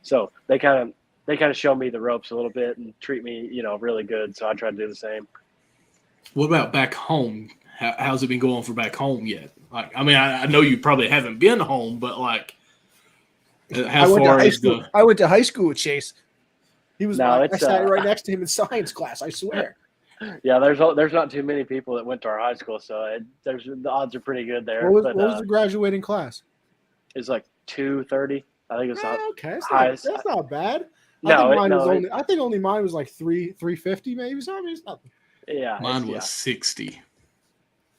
so they kind of show me the ropes a little bit and treat me really good. So I try to do the same. What about back home? How's it been going for back home yet? Like, I mean, I know you probably haven't been home, but like, how far is the? I went to high school with Chase. He was. I sat right next to him in science class. I swear. Yeah, there's not too many people that went to our high school, so the odds are pretty good there. What was the graduating class? It's like 230. I think it's not okay. That's not bad. I think only mine was like 350 maybe. So I mean, it's nothing. Yeah, mine was 60.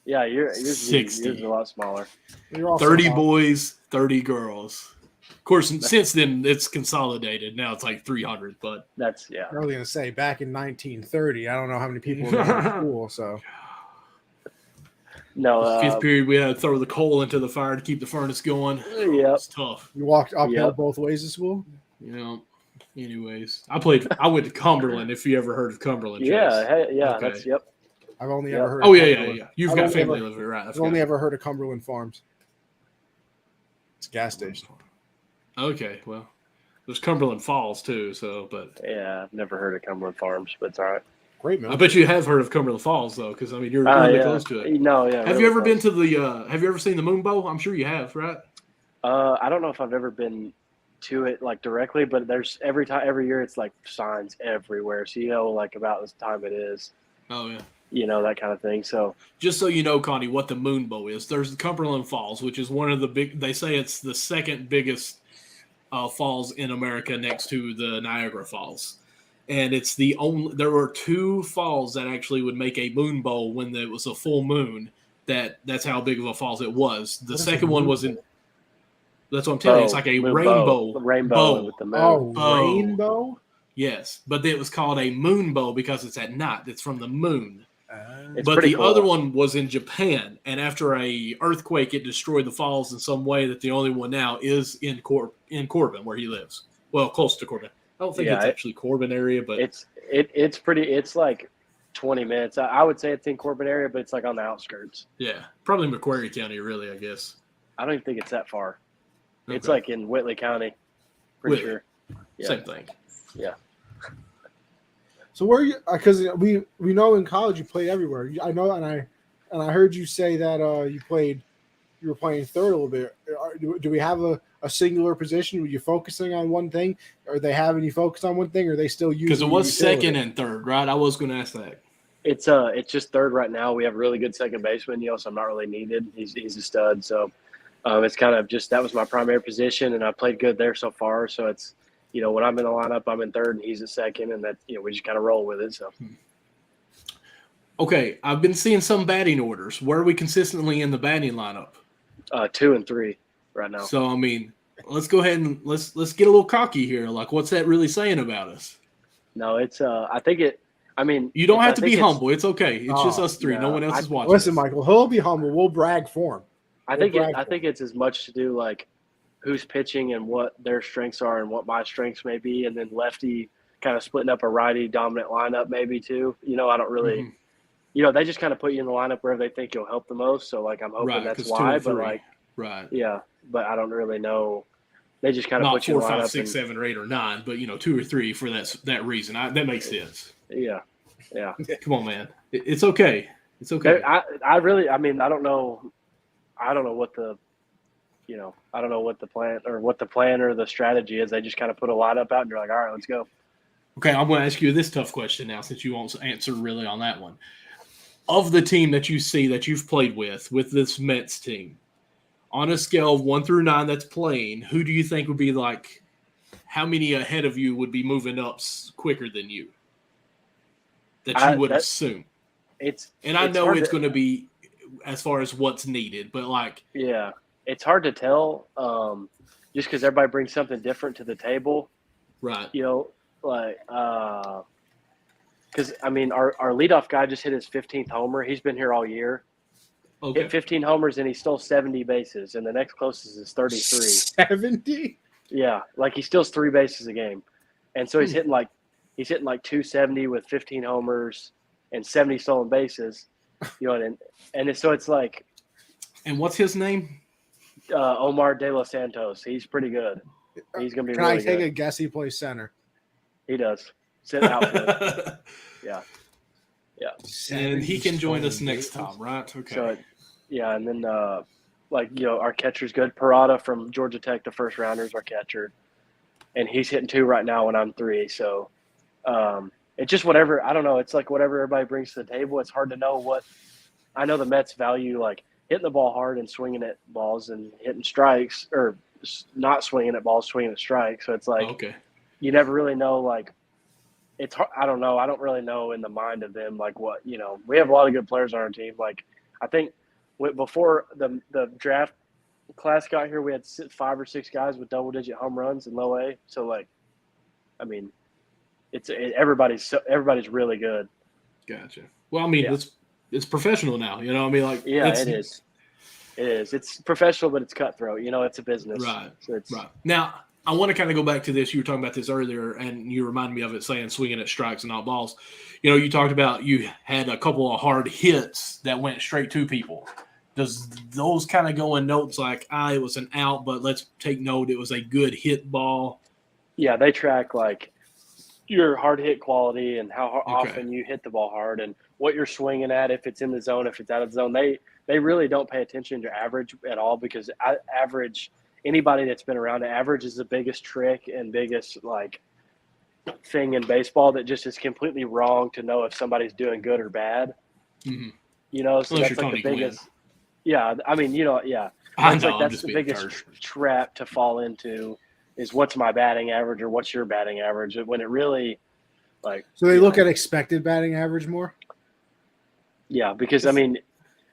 Yeah, yours 60. Yours is a lot smaller. 30 boys, 30 girls. Of course, since then it's consolidated. Now it's like 300, but that's I was going to say back in 1930, I don't know how many people were in school. So no, fifth period we had to throw the coal into the fire to keep the furnace going. Yeah, it's tough. You walked uphill both ways to school. Anyways, I went to Cumberland. If you ever heard of Cumberland, yeah, okay. That's I've only ever heard. Oh yeah. You've got family living right. I've only ever heard of Cumberland Farms. It's a gas station. Okay, well, there's Cumberland Falls too. But yeah, I've never heard of Cumberland Farms, but it's all right. Great movie. I bet you have heard of Cumberland Falls though, because I mean you're really close to it. No, yeah. Have you ever been to the? Have you ever seen the Moon Bowl? I'm sure you have, right? I don't know if I've ever been to it like directly, but there's every year it's like signs everywhere, so like about this time it is. Oh yeah. That kind of thing. So just so you know, Connie, what the Moon Bowl is, there's the Cumberland Falls, which is one of the big. They say it's the second biggest falls in America, next to the Niagara Falls, and it's the only. There were two falls that actually would make a moon bowl when there was a full moon. That's how big of a falls it was. The second one was in. That's what I'm telling you. It's like a rainbow. Rainbow with the moon. Rainbow. Yes, but it was called a moon bowl because it's at night. It's from the moon. But the other one was in Japan, and after a earthquake, it destroyed the falls in some way that the only one now is in Corbin, where he lives. Well, close to Corbin. I don't think it's actually Corbin area, but it's pretty. It's like 20 minutes. I would say it's in Corbin area, but it's like on the outskirts. Yeah, probably Macquarie County, really. I guess. I don't even think it's that far. Okay. It's like in Whitley County. Pretty sure. Yeah. Same thing. Yeah. So where you? Because we know in college you played everywhere. I know, and I heard you say that you were playing third a little bit. Do we have a singular position? Were you focusing on one thing? Are they having you focus on one thing? Or are they still using? Because it was second and third, right? I was going to ask that. It's just third right now. We have a really good second baseman, so I'm not really needed. He's a stud. So it's kind of just that was my primary position, and I played good there so far. So it's. When I'm in the lineup, I'm in third and he's at second, and that we just kind of roll with it. So, okay, I've been seeing some batting orders. Where are we consistently in the batting lineup? 2 and 3 right now. So I mean, let's go ahead and let's get a little cocky here. Like, what's that really saying about us? No, it's I think it. I mean, you don't have to be humble. It's okay. It's just us three. No one else is watching. Listen, Michael, he'll be humble. We'll brag for him. I think it's as much to do like who's pitching and what their strengths are and what my strengths may be, and then lefty kind of splitting up a righty dominant lineup maybe too. I don't really they just kind of put you in the lineup wherever they think you'll help the most. So like I'm hoping that's why, but like but I don't really know. They just kind of put you in the lineup. Not 4, 5, 6, 7, or 8, or 9, but 2 or 3 for that reason. That makes sense. Yeah. Come on, man. It's okay. It's okay. I really, I mean, I don't know what the I don't know what the plan or the strategy is. They just kind of put a lineup out and you're like, all right, let's go. Okay, I'm going to ask you this tough question now, since you won't answer really on that one. Of the team that you see that you've played with this Mets team, on a scale of 1 through 9 that's playing, who do you think would be like, how many ahead of you would be moving up quicker than you? That you would assume. I know it's going to be as far as what's needed. But like, Yeah, it's hard to tell, just because everybody brings something different to the table. right. You know, like because I mean, our leadoff guy just hit his 15th homer. He's been here all year. Okay. Hit 15 homers and he stole 70 bases, and the next closest is 33. 70? Yeah, like he steals 3 bases a game, and so he's hitting like 270 with 15 homers and 70 stolen bases. You know, and so it's like And what's his name? Omar De Los Santos. He's pretty good. He's gonna be Can really I take good. a guess he plays center? He does. Sit outfield. Yeah. And he can join us stolen next bases. time, right? Okay. So, yeah, and then like our catcher's good. Parada from Georgia Tech, the first rounder, is our catcher, and he's hitting 2 right now, and I'm 3. So, it's just whatever. I don't know. It's like whatever everybody brings to the table. It's hard to know what. I know the Mets value like hitting the ball hard and swinging at balls and hitting strikes, or not swinging at balls, swinging at strikes. So it's like Okay. you never really know. Like it's hard. I don't know. I don't really know in the mind of them like what we have a lot of good players on our team. Like I think before the draft class got here, we had 5 or 6 guys with double-digit home runs in low A. So like, I mean, everybody's really good. Gotcha. Well, I mean, Yeah. it's professional now. You know, I mean, like, Yeah, it is. It is. It's professional, but it's cutthroat. It's a business. Right. So it's Right. Now, I want to kind of go back to this. You were talking about this earlier, and you reminded me of it saying swinging at strikes and not balls. You talked about you had a couple of hard hits that went straight to people. Does those kind of go in notes like, it was an out, but let's take note it was a good hit ball? Yeah, they track like your hard hit quality and how Okay. often you hit the ball hard and what you're swinging at, if it's in the zone, if it's out of the zone. They really don't pay attention to average at all, because average, anybody that's been around, average is the biggest trick and biggest like thing in baseball that just is completely wrong to know if somebody's doing good or bad. Mm-hmm. So Unless that's you're like Tony the biggest. Quinn. Yeah, I mean, yeah. I It's know, like I'm that's just the being biggest terse. trap to fall into is what's my batting average or what's your batting average, when it really like. So they look at expected batting average more? Yeah, because I mean,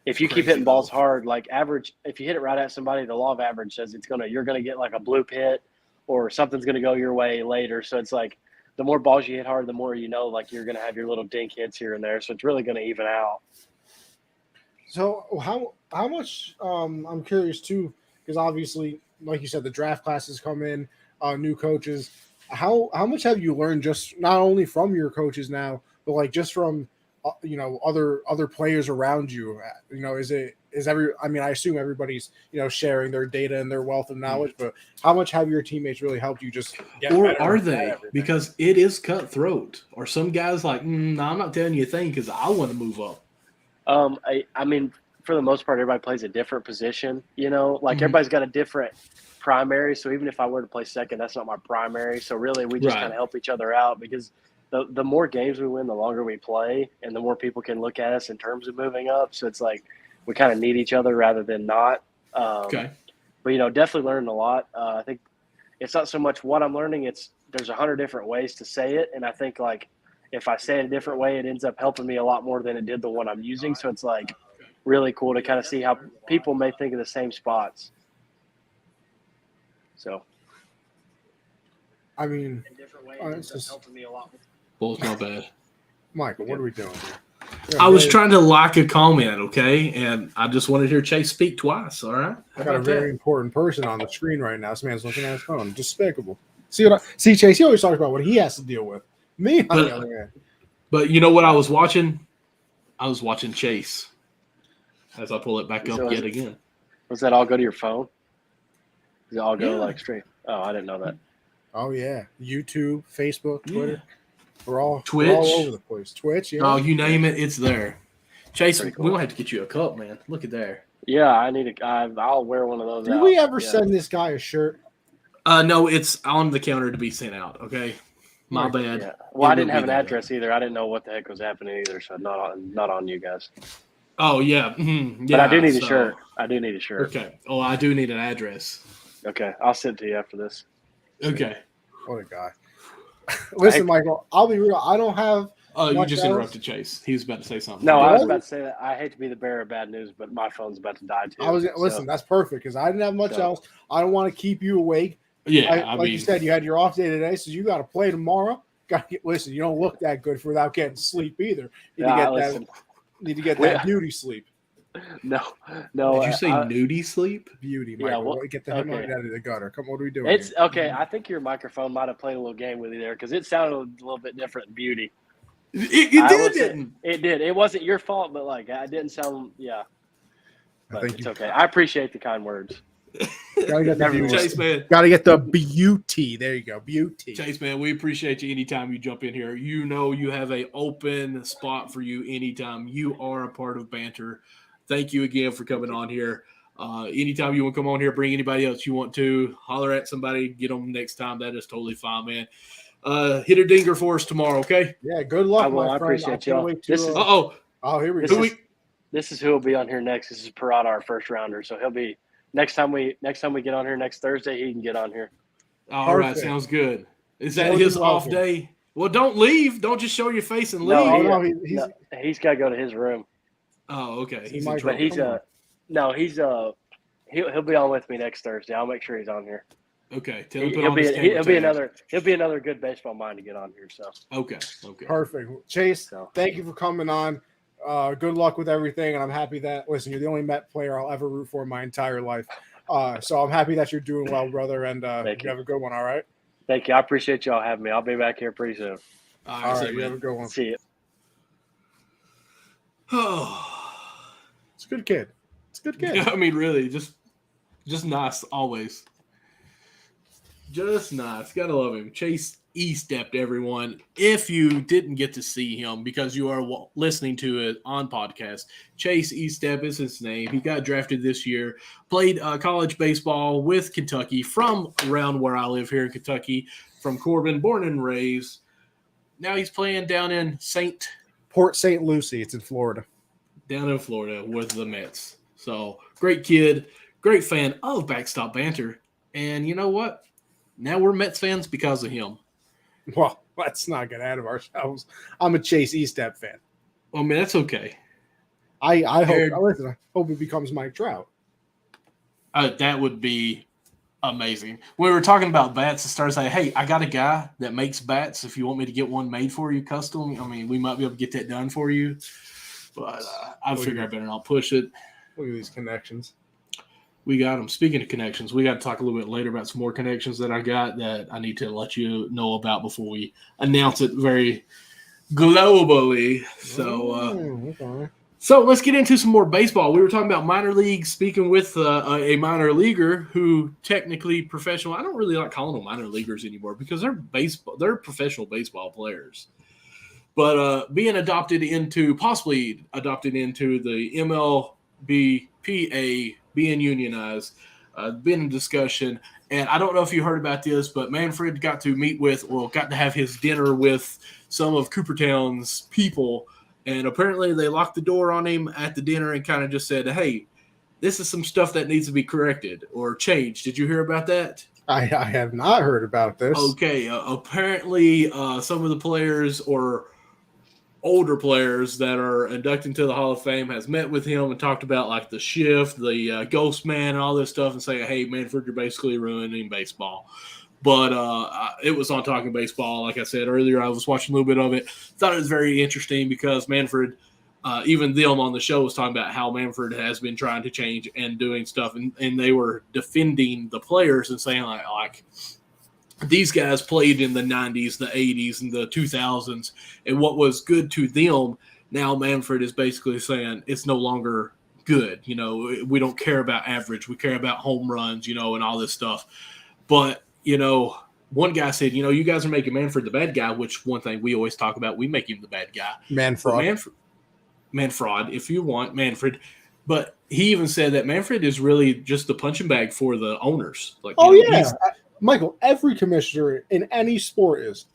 if you keep Crazy, hitting balls though. hard, like average, if you hit it right at somebody, the law of average says you're gonna get like a bloop hit or something's gonna go your way later. So it's like the more balls you hit hard, the more like you're gonna have your little dink hits here and there. So it's really gonna even out. So how much I'm curious too, because obviously, like you said, the draft classes come in, new coaches. How much have you learned just not only from your coaches now, but like just from other players around you? I mean, I assume everybody's sharing their data and their wealth of knowledge, but how much have your teammates really helped you just get Or better are at they? everything? Because it is cutthroat. Or some guys like, no, I'm not telling you a thing because I want to move up. I mean, for the most part, everybody plays a different position. Like Mhm. everybody's got a different primary. So even if I were to play second, that's not my primary. So really, we just Right. kind of help each other out, because the more games we win, the longer we play, and the more people can look at us in terms of moving up. So it's like we kind of need each other rather than not. Okay. But definitely learning a lot. I think it's not so much what I'm learning; there's 100 different ways to say it, and I think like if I say it a different way, it ends up helping me a lot more than it did the one I'm using. So it's like really cool to kind of see how people may think of the same spots. So, I mean, in different ways, Oh, it it's ends up just- helping me a lot more. Well, it's not bad. Michael, what are we doing here? I was trying to like a comment, okay? And I just wanted to hear Chase speak twice, all right? I got a very important person on the screen right now. This man's looking at his phone. Despicable. See, Chase, he always talks about what he has to deal with. Me, on the other hand. But you know what I was watching? I was watching Chase as I pull it back up So yet again. Does that all go to your phone? Does it all go Yeah. like straight? Oh, I didn't know that. Oh yeah, YouTube, Facebook, Twitter. We're all Twitch. We're all over the place. Twitch, yeah. Oh, you name it, it's there. Chase, Pretty cool. we don't have to get you a cup, man. Look at there. Yeah, I'll wear one of those. Did out. we ever Yeah. send this guy a shirt? No, it's on the counter to be sent out, okay? My Okay, bad. Yeah. Well, It I didn't will have be an there. address either. I didn't know what the heck was happening either, so not on you guys. Oh, yeah. Mhm. But I do need a so- shirt. I do need a shirt. Okay. Oh, I do need an address. Okay, I'll send it to you after this. Okay. What a guy. Listen, Michael, I'll be real. I don't have Oh, you much just else? interrupted Chase. He was about to say something. No, I was What? about to say that I hate to be the bearer of bad news, but my phone's about to die too. I was listen. That's perfect because I didn't have much else. I don't want to keep you awake. Yeah, Like you said, you had your off day today, so you got to play tomorrow. Got to listen. You don't look that good without getting sleep either. Need to get that beauty sleep. No. Did you say nudie sleep? Beauty, Michael. Yeah, get the him out of the gutter. Come on, what are we doing? It's okay. I think your microphone might have played a little game with you there because it sounded a little bit different than beauty. It didn't. It did. It wasn't your fault, but like I didn't sound. Yeah. But it's okay. I appreciate the kind words. Gotta get the beauty. Chase, man. Gotta get the beauty. There you go. Beauty. Chase, man, we appreciate you anytime you jump in here. You know you have an open spot for you anytime. You are a part of Banter. Thank you again for coming on here. Anytime you want to come on here, bring anybody else you want to. Holler at somebody, get them next time. That is totally fine, man. Hit a dinger for us tomorrow, okay? Yeah, good luck, my friend. I appreciate y'all. Here we go. This is who will be on here next. This is Parada, our first rounder. So he'll be next time we get on here next Thursday. He can get on here. All right, sounds good. Is that his off day? Well, don't leave. Don't just show your face and leave. He's got to go to his room. Oh, okay. He'll be on with me next Thursday. I'll make sure he's on here. Okay. He'll be another good baseball mind to get on here. So okay. Perfect. Chase, thank you for coming on. Good luck with everything, and I'm happy that you're the only Met player I'll ever root for in my entire life. So I'm happy that you're doing well, brother, and you have a good one. All right. Thank you. I appreciate y'all having me. I'll be back here pretty soon. All right. You have a good one. See you. It's a good kid. Yeah, I mean, really, just nice always. Just nice. Gotta love him. Chase Estep, everyone. If you didn't get to see him because you are listening to it on podcast, Chase Estep is his name. He got drafted this year, played college baseball with Kentucky from around where I live here in Kentucky, from Corbin, born and raised. Now he's playing down in Port St. Lucie. It's in Florida. Down in Florida with the Mets. So great kid, great fan of Backstop Banter. And you know what? Now we're Mets fans because of him. Well, let's not get ahead of ourselves. I'm a Chase Estep fan. Well, I mean, that's okay. I hope it becomes Mike Trout. That would be amazing. We were talking about bats and started saying, hey, I got a guy that makes bats. If you want me to get one made for you custom, I mean, we might be able to get that done for you. But I figure I better not push it. Look at these connections. We got them. Speaking of connections, we got to talk a little bit later about some more connections that I got that I need to let you know about before we announce it very globally. So let's get into some more baseball. We were talking about minor leagues, speaking with a minor leaguer who technically professional. I don't really like calling them minor leaguers anymore because they're professional baseball players. But possibly adopted into the MLBPA, being unionized, been in discussion. And I don't know if you heard about this, but Manfred got to have his dinner with some of Coopertown's people. And apparently they locked the door on him at the dinner and kind of just said, hey, this is some stuff that needs to be corrected or changed. Did you hear about that? I have not heard about this. Okay. Apparently some of the players or older players that are inducted into the Hall of Fame has met with him and talked about like the shift, the ghost man and all this stuff and saying, hey, Manfred, you're basically ruining baseball. But it was on Talking Baseball. Like I said earlier, I was watching a little bit of it. Thought it was very interesting because Manfred, even them on the show was talking about how Manfred has been trying to change and doing stuff. And they were defending the players and saying like these guys played in the 90s, the 80s, and the 2000s, and what was good to them, now Manfred is basically saying it's no longer good. You know, we don't care about average. We care about home runs, and all this stuff. But, one guy said, you guys are making Manfred the bad guy, which one thing we always talk about, we make him the bad guy. Manfred, if you want, Manfred. But he even said that Manfred is really just the punching bag for the owners. Like, Michael, every commissioner in any sport is.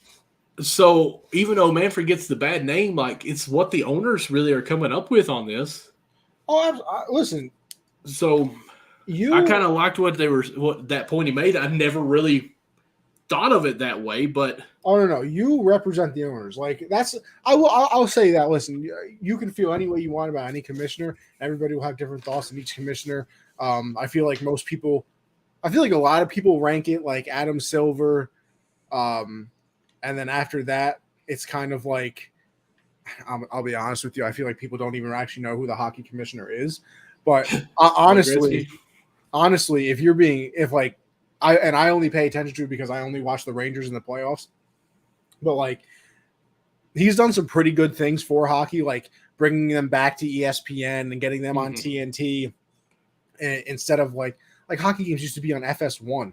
So even though Manfred gets the bad name, like it's what the owners really are coming up with on this. Listen. So I kind of liked what that point he made. I never really thought of it that way, but oh no, you represent the owners. Like I'll say that. Listen, you can feel any way you want about any commissioner. Everybody will have different thoughts on each commissioner. I feel like a lot of people rank it like Adam Silver, and then after that, it's kind of like I'll be honest with you. I feel like people don't even actually know who the hockey commissioner is. But honestly, if I only pay attention to it because I only watch the Rangers in the playoffs. But like, he's done some pretty good things for hockey, like bringing them back to ESPN and getting them on TNT, instead of like hockey games used to be on FS1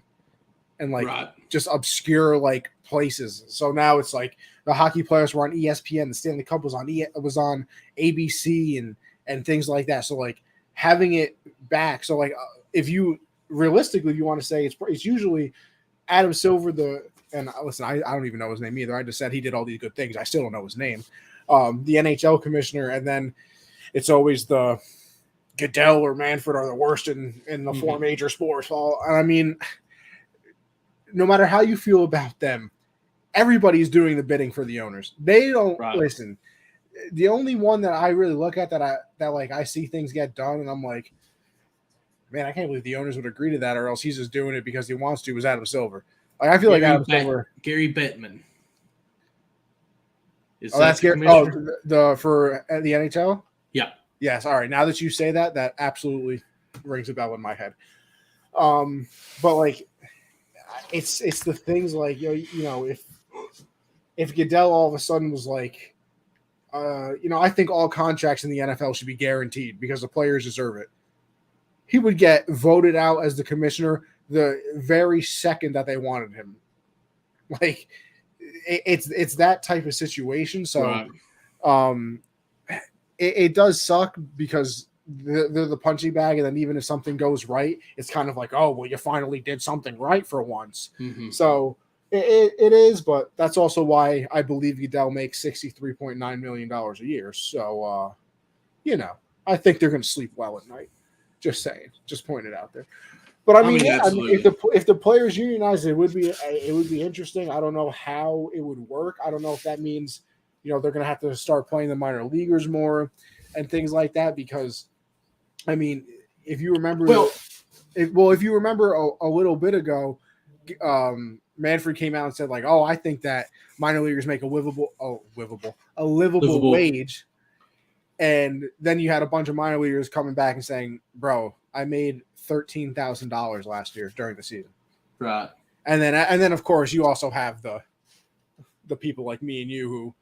and just obscure like places. So now it's like the hockey players were on ESPN, the Stanley Cup was on ABC and things like that. So like having it back. So like if you realistically want to say it's usually Adam Silver and listen, I don't even know his name either. I just said he did all these good things. I still don't know his name. The NHL commissioner, and then it's always the Goodell or Manfred are the worst in the four major sports. I mean, no matter how you feel about them, everybody's doing the bidding for the owners. They don't listen. The only one that I really look at that I see things get done, and I'm like, man, I can't believe the owners would agree to that, or else he's just doing it because he wants to. Was Adam Silver? Like I feel like Adam Silver, Gary Bettman. That's Gary. Oh, for the NHL. Yeah. Yes. All right. Now that you say that, that absolutely rings a bell in my head. But like, it's the things like if Goodell all of a sudden was like, I think all contracts in the NFL should be guaranteed because the players deserve it. He would get voted out as the commissioner the very second that they wanted him. Like it's that type of situation. So, it does suck because they're the punching bag, and then even if something goes right, it's kind of like, oh, well, you finally did something right for once. So it is, but that's also why I believe Goodell makes $63.9 million a year. So, I think they're going to sleep well at night. Just saying, just pointing it out there. But I mean, if the players unionize, it would be interesting. I don't know how it would work. I don't know if that means they're going to have to start playing the minor leaguers more and things like that. Because, I mean, if you remember, if you remember a little bit ago, Manfred came out and said like, "Oh, I think that minor leaguers make a livable wage." And then you had a bunch of minor leaguers coming back and saying, "Bro, I made $13,000 last year during the season." Right. And then of course you also have the people like me and you who,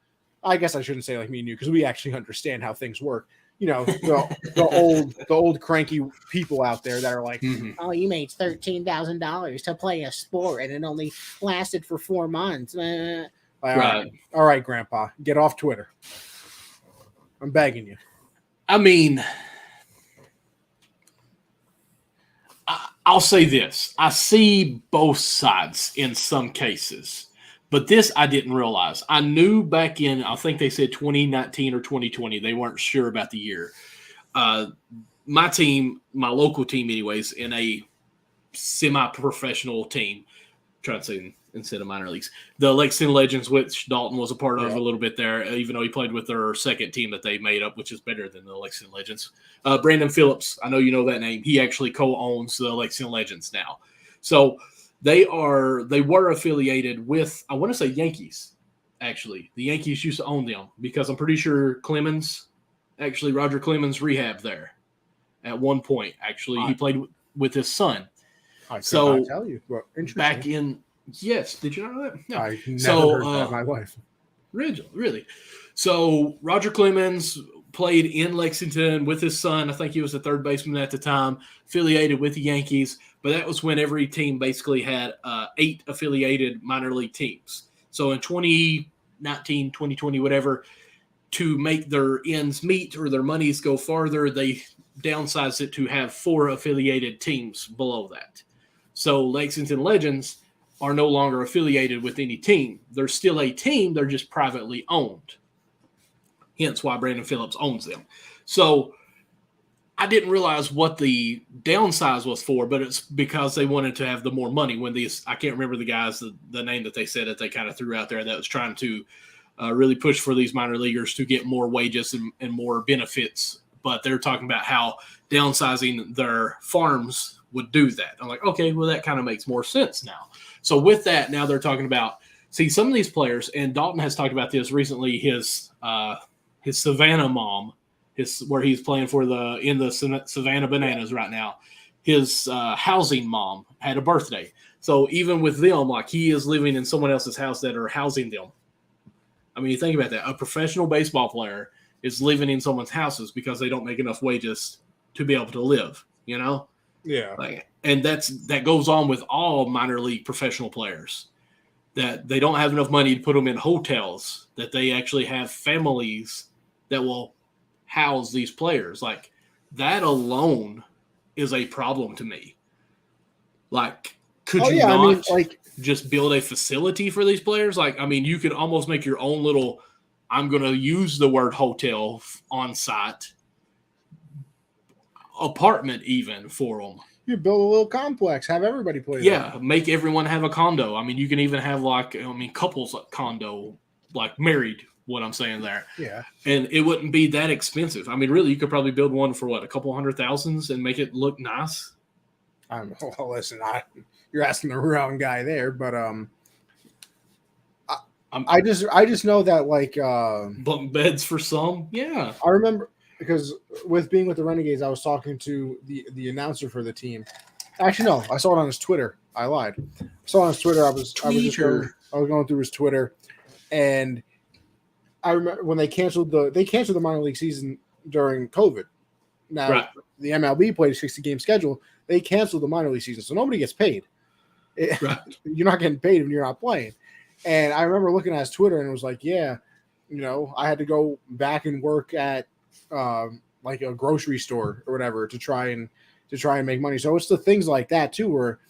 I guess I shouldn't say like me and you because we actually understand how things work. The old cranky people out there that are like, "Oh, you made $13,000 to play a sport and it only lasted for 4 months." Like, all right, Grandpa, get off Twitter. I'm begging you. I mean, I'll say this. I see both sides in some cases, but this I didn't realize. I knew back in, I think they said 2019 or 2020. They weren't sure about the year. My team, my local team anyways, in a semi-professional team, trying to say instead of minor leagues, the Lexington Legends, which Dalton was a part of a little bit there, even though he played with their second team that they made up, which is better than the Lexington Legends. Brandon Phillips, I know you know that name. He actually co-owns the Lexington Legends now. So they were affiliated with, I want to say Yankees, actually. The Yankees used to own them because I'm pretty sure Roger Clemens rehabbed there at one point. Actually, he played with his son. I could not tell you. Well, back in, yes, did you know that? No. I never heard that in my life. Really? So Roger Clemens played in Lexington with his son. I think he was the third baseman at the time, affiliated with the Yankees. But that was when every team basically had 8 affiliated minor league teams. So in 2019, 2020, whatever, to make their ends meet or their monies go farther, they downsized it to have 4 affiliated teams below that. So Lexington Legends are no longer affiliated with any team. They're still a team. They're just privately owned. Hence why Brandon Phillips owns them. So I didn't realize what the downsize was for, but it's because they wanted to have the more money. When these, I can't remember the guys, the name that they said that they kind of threw out there that was trying to really push for these minor leaguers to get more wages and more benefits. But they're talking about how downsizing their farms would do that. I'm like, okay, well, that kind of makes more sense now. So with that, now they're talking about, see, some of these players, and Dalton has talked about this recently, his Savannah mom, where he's playing for in the Savannah Bananas right now, his housing mom had a birthday. So even with them, like he is living in someone else's house that are housing them. I mean, you think about that. A professional baseball player is living in someone's houses because they don't make enough wages to be able to live, you know? Yeah. And that goes on with all minor league professional players, that they don't have enough money to put them in hotels, that they actually have families that will house these players. Like that alone is a problem to me. Like, could you not just build a facility for these players? Like, I mean, you could almost make your own little, I'm going to use the word hotel on site, apartment even for them. You build a little complex, have everybody play. Yeah, there. Make everyone have a condo. I mean, you can even have couples condo, like married, what I'm saying there. Yeah. And it wouldn't be that expensive. I mean, really, you could probably build one for what, a couple $100,000 and make it look nice. Well, listen, you're asking the wrong guy there, but I just know that like bunk beds for some. Yeah. I remember because with being with the Renegades, I was talking to the announcer for the team. Actually, no, I saw it on his Twitter. I lied. I saw it on his Twitter. I was going through his Twitter, and I remember when they canceled the minor league season during COVID. Now the MLB played a 60-game schedule. They canceled the minor league season, so nobody gets paid. You're not getting paid when you're not playing. And I remember looking at his Twitter, and it was like, yeah, I had to go back and work at like a grocery store or whatever to try and make money. So it's the things like that too, where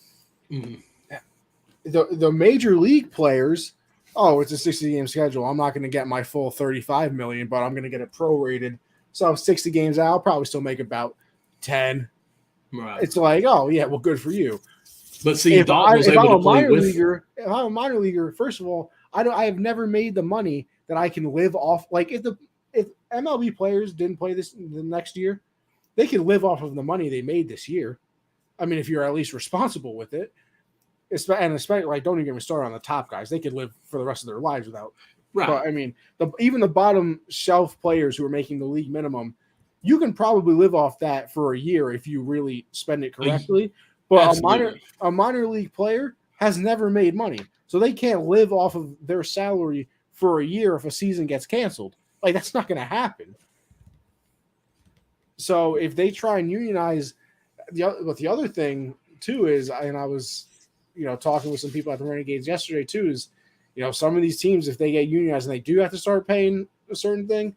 the major league players, it's a 60-game schedule. I'm not going to get my full $35 million, but I'm going to get it prorated. So 60 games out, I'll probably still make about 10. Right. It's like, oh yeah, well, good for you. But see, if I'm a minor leaguer, first of all, I have never made the money that I can live off. Like if MLB players didn't play this the next year, they can live off of the money they made this year. I mean, if you're at least responsible with it, and especially like don't even get me started on the top guys, they could live for the rest of their lives without. Right. But I mean, even the bottom shelf players who are making the league minimum, you can probably live off that for a year if you really spend it correctly. But a minor league player has never made money, so they can't live off of their salary for a year if a season gets canceled. Like that's not going to happen. So if they try and unionize, the other thing too is, and I was, talking with some people at the Renegades yesterday too, is, some of these teams, if they get unionized and they do have to start paying a certain thing,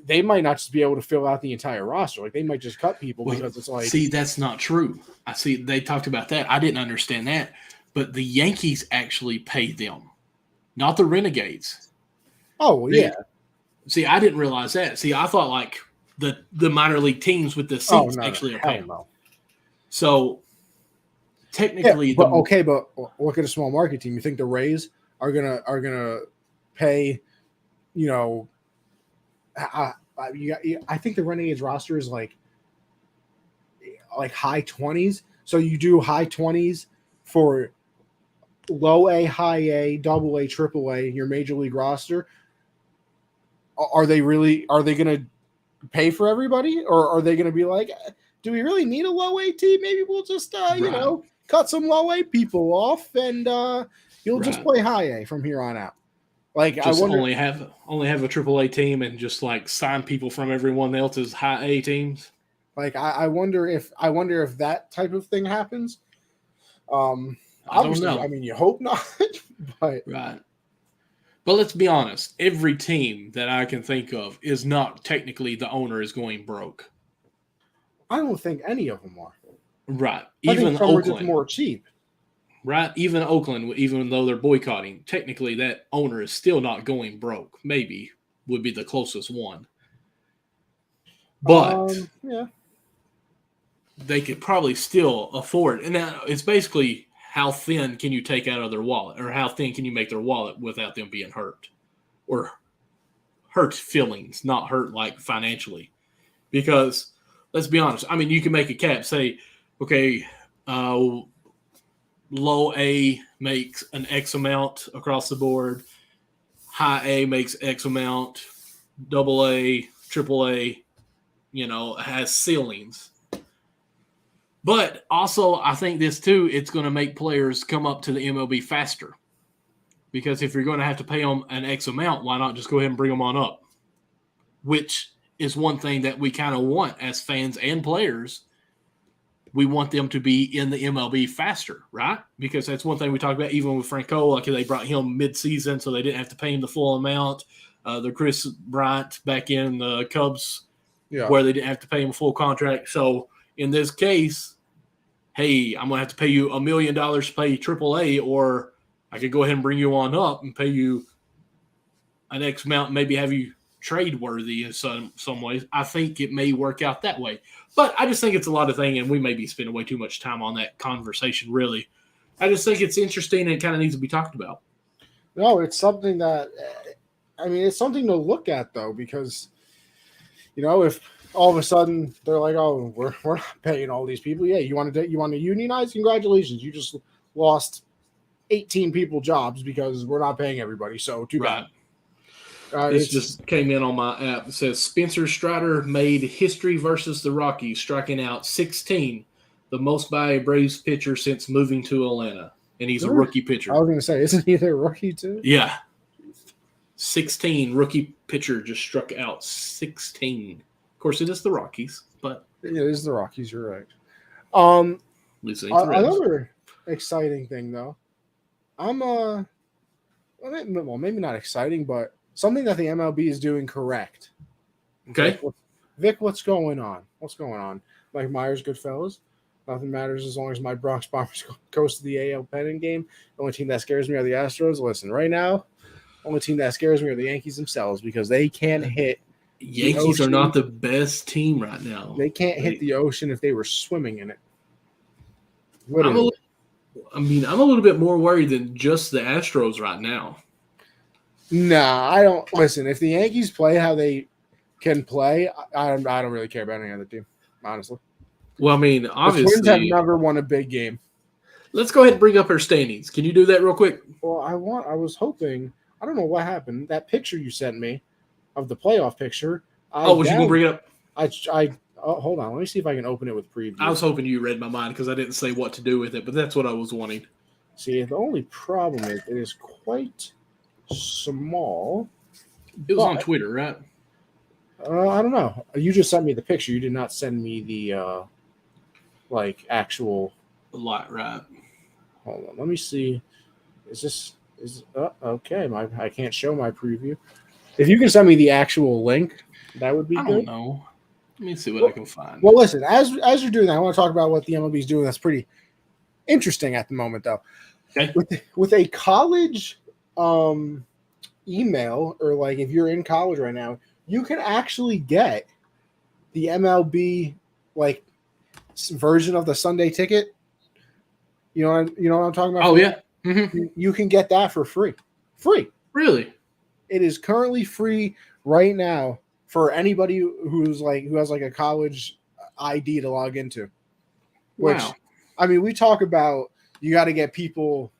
they might not just be able to fill out the entire roster. Like they might just cut people because it's like. See, that's not true. I see they talked about that. I didn't understand that, but the Yankees actually pay them, not the Renegades. Oh, well, yeah. See, I didn't realize that. See, I thought like the minor league teams with the seats actually are paying. No. So technically, but look at a small market team. You think the Rays are gonna pay? I think the Renegades roster is like high 20s. So you do high 20s for low A, high A, double A, triple A, your major league roster. Are they going to pay for everybody, or are they going to be like, do we really need a low A team? Maybe we'll just cut some low A people off and you'll just play high A from here on out. Like just only have a triple A team and just like sign people from everyone else's high A teams. Like I wonder if that type of thing happens. I don't know. I mean, you hope not, but right. But let's be honest. Every team that I can think of is not technically the owner is going broke. I don't think any of them are. Right. Even some are just more cheap. Right. Even Oakland, even though they're boycotting, technically that owner is still not going broke. Maybe would be the closest one. But Yeah. they could probably still afford. And now it's basically how thin can you take out of their wallet, or how thin can you make their wallet without them being hurt, or hurt feelings, not hurt like financially. Because let's be honest, I mean, you can make a cap, say, okay, low A makes an X amount across the board, high A makes X amount, double A, triple A, has ceilings. But also, I think this too, it's going to make players come up to the MLB faster. Because if you're going to have to pay them an X amount, why not just go ahead and bring them on up? Which is one thing that we kind of want as fans and players. We want them to be in the MLB faster, right? Because that's one thing we talked about even with Franco. Like they brought him mid-season, so they didn't have to pay him the full amount. The Chris Bryant back in the Cubs, where they didn't have to pay him a full contract. So in this case, hey, I'm going to have to pay you $1 million to play AAA, or I could go ahead and bring you on up and pay you an X amount, and maybe have you trade worthy in some ways. I think it may work out that way. But I just think it's a lot of things, and we may be spending way too much time on that conversation, really. I just think it's interesting and it kind of needs to be talked about. No, it's something that, it's something to look at, though, because, if all of a sudden they're like, oh, we're not paying all these people. Yeah, you want to unionize? Congratulations. You just lost 18 people jobs because we're not paying everybody. So too bad. This just came in on my app. It says Spencer Strider made history versus the Rockies, striking out 16, the most by a Braves pitcher since moving to Atlanta. And he's a rookie pitcher. I was going to say, isn't he their rookie too? Yeah. 16, rookie pitcher just struck out 16. Of course, it is the Rockies, but it is the Rockies. You're right. Another exciting thing, though. Maybe not exciting, but something that the MLB is doing correct. Okay. Vic, what's going on? Mike Myers, Goodfellas. Nothing matters as long as my Bronx Bombers goes to the AL pennant game. The only team that scares me are the Astros. Listen, right now, only team that scares me are the Yankees themselves because they can't hit. Yankees are not the best team right now. They can't hit the ocean if they were swimming in it. I'm a little bit more worried than just the Astros right now. Nah, I don't. Listen, if the Yankees play how they can play, I don't really care about any other team, honestly. Well, obviously, the Twins have never won a big game. Let's go ahead and bring up our standings. Can you do that real quick? Well, I was hoping. I don't know what happened. That picture you sent me of the playoff picture. Was you gonna bring it up? Hold on. Let me see if I can open it with preview. I was hoping you read my mind because I didn't say what to do with it, but that's what I was wanting. See, the only problem is it is quite small. It was on Twitter, right? I don't know. You just sent me the picture. You did not send me the actual lot, right? Hold on. Let me see. Okay? I can't show my preview. If you can send me the actual link, that would be good. I don't know. Let me see what I can find. Well, listen, as you're doing that, I want to talk about what the MLB is doing. That's pretty interesting at the moment, though. Okay. With a college email, or if you're in college right now, you can actually get the MLB version of the Sunday ticket. You know what I'm talking about? Oh yeah. Mm-hmm. You can get that for free. Free. Really? It is currently free right now for anybody who has a college ID to log into. Which, wow. We talk about you got to get people.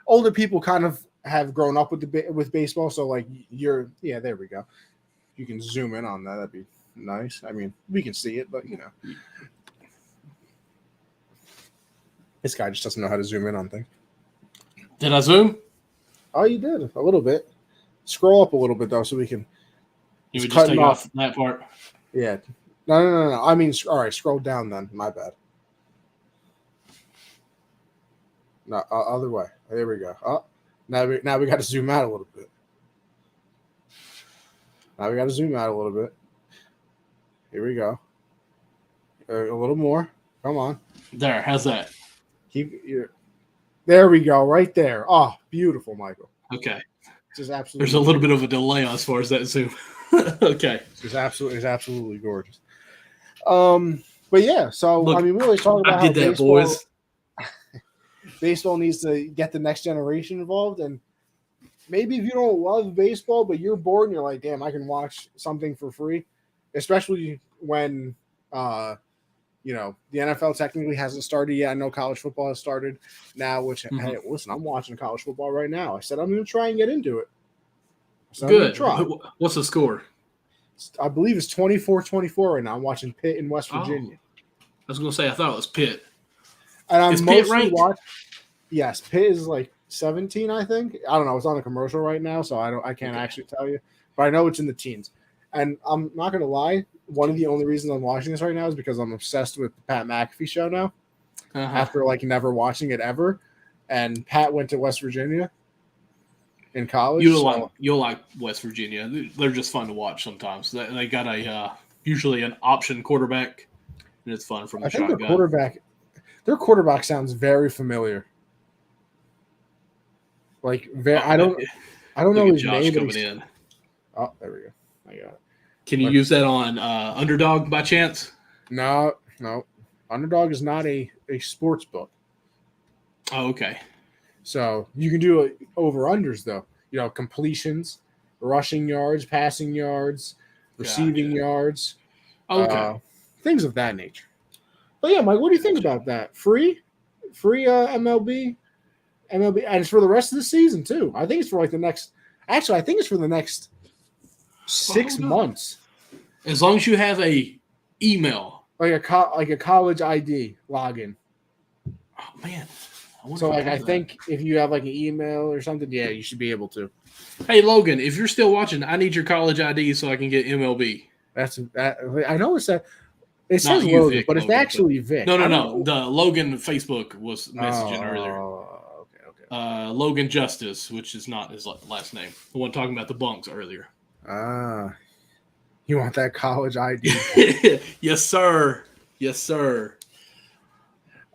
Older people kind of have grown up with baseball, so there we go. You can zoom in on that. That'd be nice. We can see it, but this guy just doesn't know how to zoom in on things. Did I zoom? Oh, you did a little bit. Scroll up a little bit though, so we can. You would just take off that part. Yeah. No. All right. Scroll down then. My bad. No, other way. There we go. Oh, now we got to zoom out a little bit. Here we go. A little more. Come on. There. How's that? There we go. Right there. Oh, beautiful, Michael. Okay. Just absolutely. There's a little bit of a delay as far as that zoom. Okay. It's absolutely gorgeous. But yeah, so Look, I mean, we always talk about I did how that, boys. baseball needs to get the next generation involved, and maybe if you don't love baseball, but you're bored and you're like, damn, I can watch something for free, especially when the NFL technically hasn't started yet. I know college football has started now, which hey, listen, I'm watching college football right now. I said I'm going to try and get into it. So Good. I'm gonna try. What's the score? I believe it's 24-24 right now. I'm watching Pitt in West Virginia. I was going to say I thought it was Pitt. And I'm Is Pitt mostly ranked? watching. Yes, Pitt is like 17, I think. I don't know. It's on a commercial right now, so I can't actually tell you, but I know it's in the teens. And I'm not gonna lie. One of the only reasons I'm watching this right now is because I'm obsessed with the Pat McAfee show now. After like never watching it ever, and Pat went to West Virginia in college. You'll like West Virginia. They're just fun to watch sometimes. They got a usually an option quarterback, and it's fun from the shotgun. Their quarterback sounds very familiar. Like I don't know his name. Coming in. Oh, there we go. I got it. Can you use that on Underdog by chance? No. Underdog is not a sports book. Oh, okay. So you can do over-unders, though. Completions, rushing yards, passing yards, receiving yards. Okay. Things of that nature. But yeah, Mike, what do you think about that? Free MLB, and it's for the rest of the season too. I think it's for like the next. Actually, I think it's for the next 6 months. As long as you have a email, like a college ID login. Oh man! So I think if you have like an email or something, yeah, you should be able to. Hey Logan, if you're still watching, I need your college ID so I can get MLB. I know it's that. It says Logan, Vic, but it's actually Vic. No. The Logan Facebook was messaging earlier. Okay. Logan Justice, which is not his last name. The one talking about the bunks earlier. You want that college ID? Yes, sir.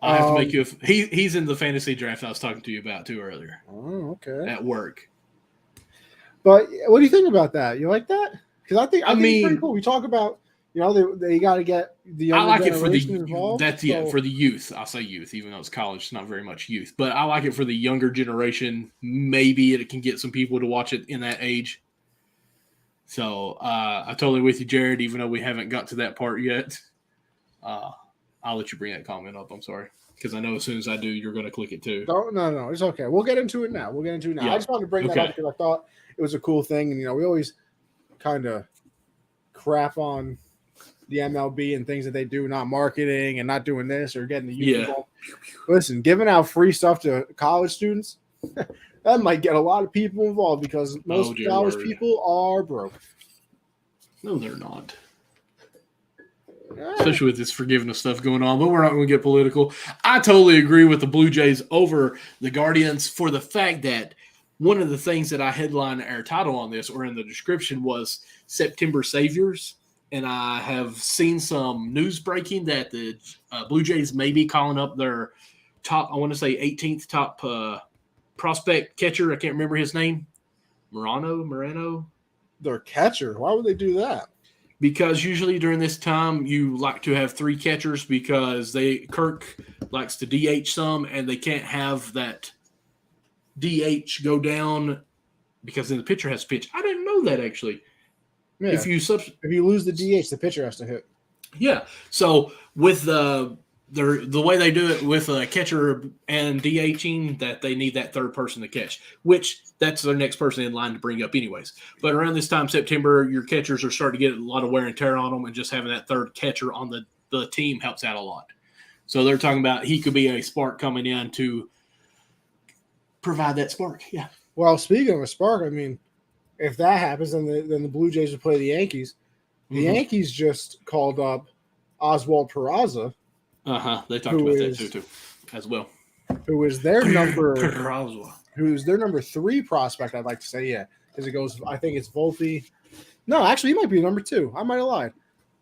I have to make you. He's in the fantasy draft I was talking to you about too earlier. Oh, okay. At work. But what do you think about that? You like that? Because I think it's pretty cool. We talk about. They got to get the younger generation involved. For the youth. I'll say youth, even though it's college, it's not very much youth. But I like it for the younger generation. Maybe it can get some people to watch it in that age. So I'm totally with you, Jared, even though we haven't got to that part yet. I'll let you bring that comment up. I'm sorry. Because I know as soon as I do, you're going to click it too. No. It's okay. We'll get into it now. Yeah. I just wanted to bring that up because I thought it was a cool thing. And, we always kind of crap on the MLB and things that they do, not marketing and not doing this or getting the youth involved. Listen, giving out free stuff to college students, that might get a lot of people involved because most college people are broke. No, they're not. Especially with this forgiveness stuff going on, but we're not going to get political. I totally agree with the Blue Jays over the Guardians for the fact that one of the things that I headlined our title on this or in the description was September Saviors. And I have seen some news breaking that the Blue Jays may be calling up their top, I want to say 18th top prospect catcher. I can't remember his name. Moreno? Their catcher? Why would they do that? Because usually during this time, you like to have 3 catchers because Kirk likes to DH some, and they can't have that DH go down because then the pitcher has to pitch. I didn't know that, actually. Yeah. If you lose the DH, the pitcher has to hit. Yeah. So with the way they do it with a catcher and DHing, that they need that third person to catch, which that's their next person in line to bring up anyways. But around this time, September, your catchers are starting to get a lot of wear and tear on them, and just having that third catcher on the team helps out a lot. So they're talking about he could be a spark coming in to provide that spark. Yeah. Well, speaking of a spark, I mean, if that happens, then the Blue Jays would play the Yankees. The Yankees just called up Oswald Peraza. They talked about that too, as well. Who is their who's their number 3 prospect? I'd like to say, yeah, because it goes. I think it's Volpe. No, actually, he might be number 2. I might have lied.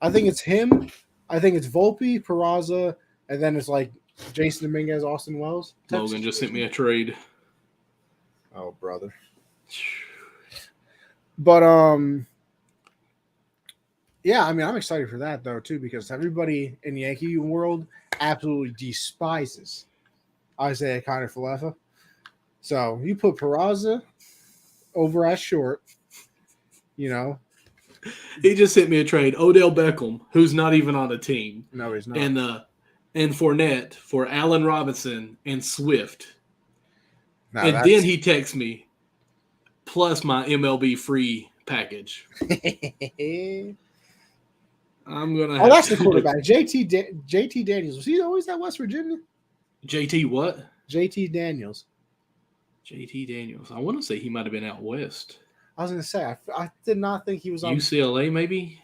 I think it's him. I think it's Volpe, Peraza, and then it's like Jason Dominguez, Austin Wells. Logan just sent me a trade. Oh, brother. But Yeah, I mean, I'm excited for that though too, because everybody in Yankee world absolutely despises Isaiah Kiner-Falefa. So you put Peraza over at short, you know. He just sent me a trade. Odell Beckham, who's not even on the team, No, he's not. and Fournette for Allen Robinson and Swift. No, And then he texts me, plus my MLB free package. I'm gonna. Oh, that's the quarterback, JT Daniels. Was he always at West Virginia? JT what? JT Daniels. JT Daniels. I want to say he might have been out west. I was going to say, I did not think he was on UCLA, maybe?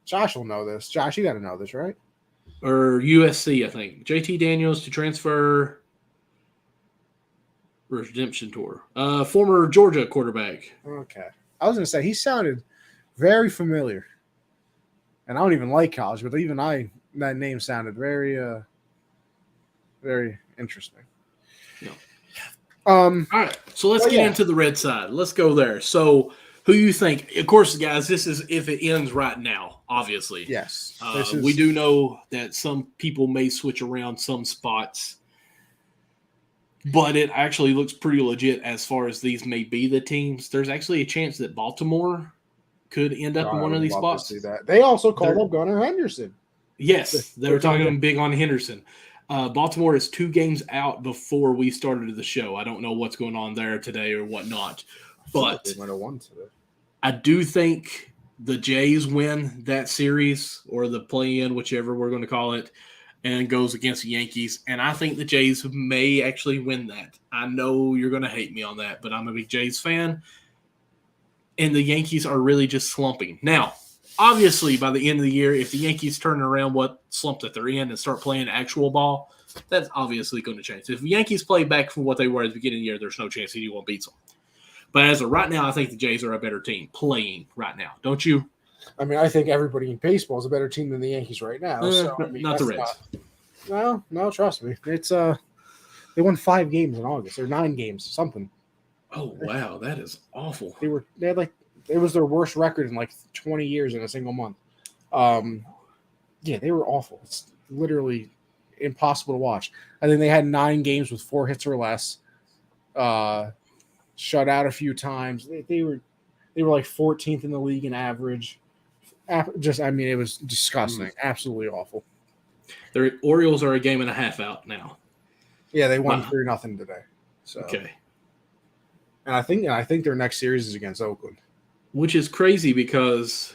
Josh will know this. Josh, you got to know this, right? Or USC, I think. JT Daniels to transfer redemption tour. Former Georgia quarterback. Okay. I was going to say, he sounded very familiar. And I don't even like college, but even that name sounded very, very interesting. Yeah. All right, so let's get into the red side. Let's go there. So, who you think? Of course, guys, this is if it ends right now. Obviously, yes. We do know that some people may switch around some spots, but it actually looks pretty legit as far as these may be the teams. There's actually a chance that Baltimore could end up in one of these spots. See that. They also called up Gunnar Henderson. Yes, they were talking big on Henderson. Baltimore is 2 games out before we started the show. I don't know what's going on there today or whatnot, but they might have won today. I do think the Jays win that series or the play-in, whichever we're going to call it, and goes against the Yankees. And I think the Jays may actually win that. I know you're going to hate me on that, but I'm a big Jays fan. And the Yankees are really just slumping. Now, obviously, by the end of the year, if the Yankees turn around what slump that they're in and start playing actual ball, that's obviously going to change. If the Yankees play back from what they were at the beginning of the year, there's no chance anyone beats them. But as of right now, I think the Jays are a better team playing right now. Don't you? I mean, I think everybody in baseball is a better team than the Yankees right now. Not the Reds. No, trust me. It's they won 5 games in August or 9 games, something. Oh wow, that is awful. It was their worst record in like 20 years in a single month. Yeah, they were awful. It's literally impossible to watch. I think they had 9 games with 4 hits or less. Shut out a few times. They were like 14th in the league in average. It was disgusting. Absolutely awful. The Orioles are a game and a half out now. Yeah, they won 3-0 today. So okay. And I think their next series is against Oakland, which is crazy because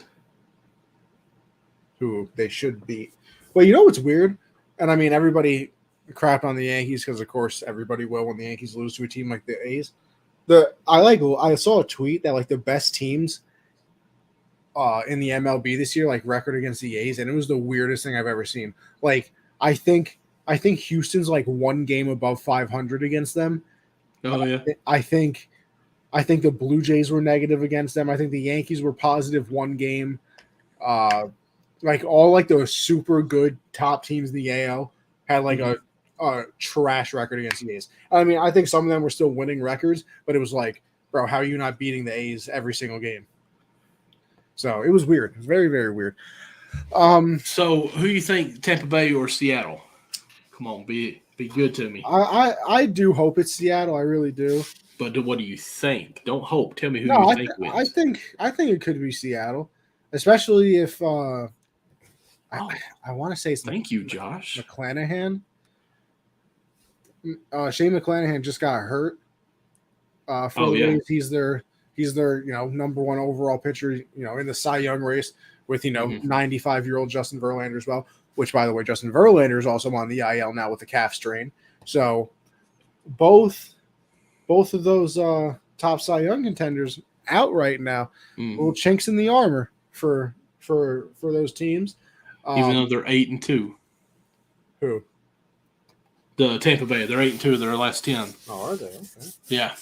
who they should beat. Well, you know what's weird? And I mean, everybody crapped on the Yankees because, of course, everybody will when the Yankees lose to a team like the A's. I saw a tweet that like the best teams in the MLB this year, like record against the A's, and it was the weirdest thing I've ever seen. Like I think Houston's like 1 game above 500 against them. Oh yeah. I think the Blue Jays were negative against them. I think the Yankees were positive 1 game. Like all like those super good top teams in the AL had like a trash record against the A's. I mean, I think some of them were still winning records, but it was like, bro, how are you not beating the A's every single game? So it was weird. It was very, very weird. So who you think, Tampa Bay or Seattle? Come on, be good to me. I do hope it's Seattle. I really do. But what do you think? Don't hope. Tell me who you think wins. I think it could be Seattle, especially if I want to say it's thank you, Josh McClanahan. Shane McClanahan just got hurt. He's their number 1 overall pitcher, in the Cy Young race with 95-year-old Justin Verlander as well. Which, by the way, Justin Verlander is also on the IL now with the calf strain. So both of those top Cy Young contenders out right now. Little chinks in the armor for those teams. Even though they're 8-2. Who? The Tampa Bay. They're 8-2 of their last 10. Oh, are they? Okay. Yeah.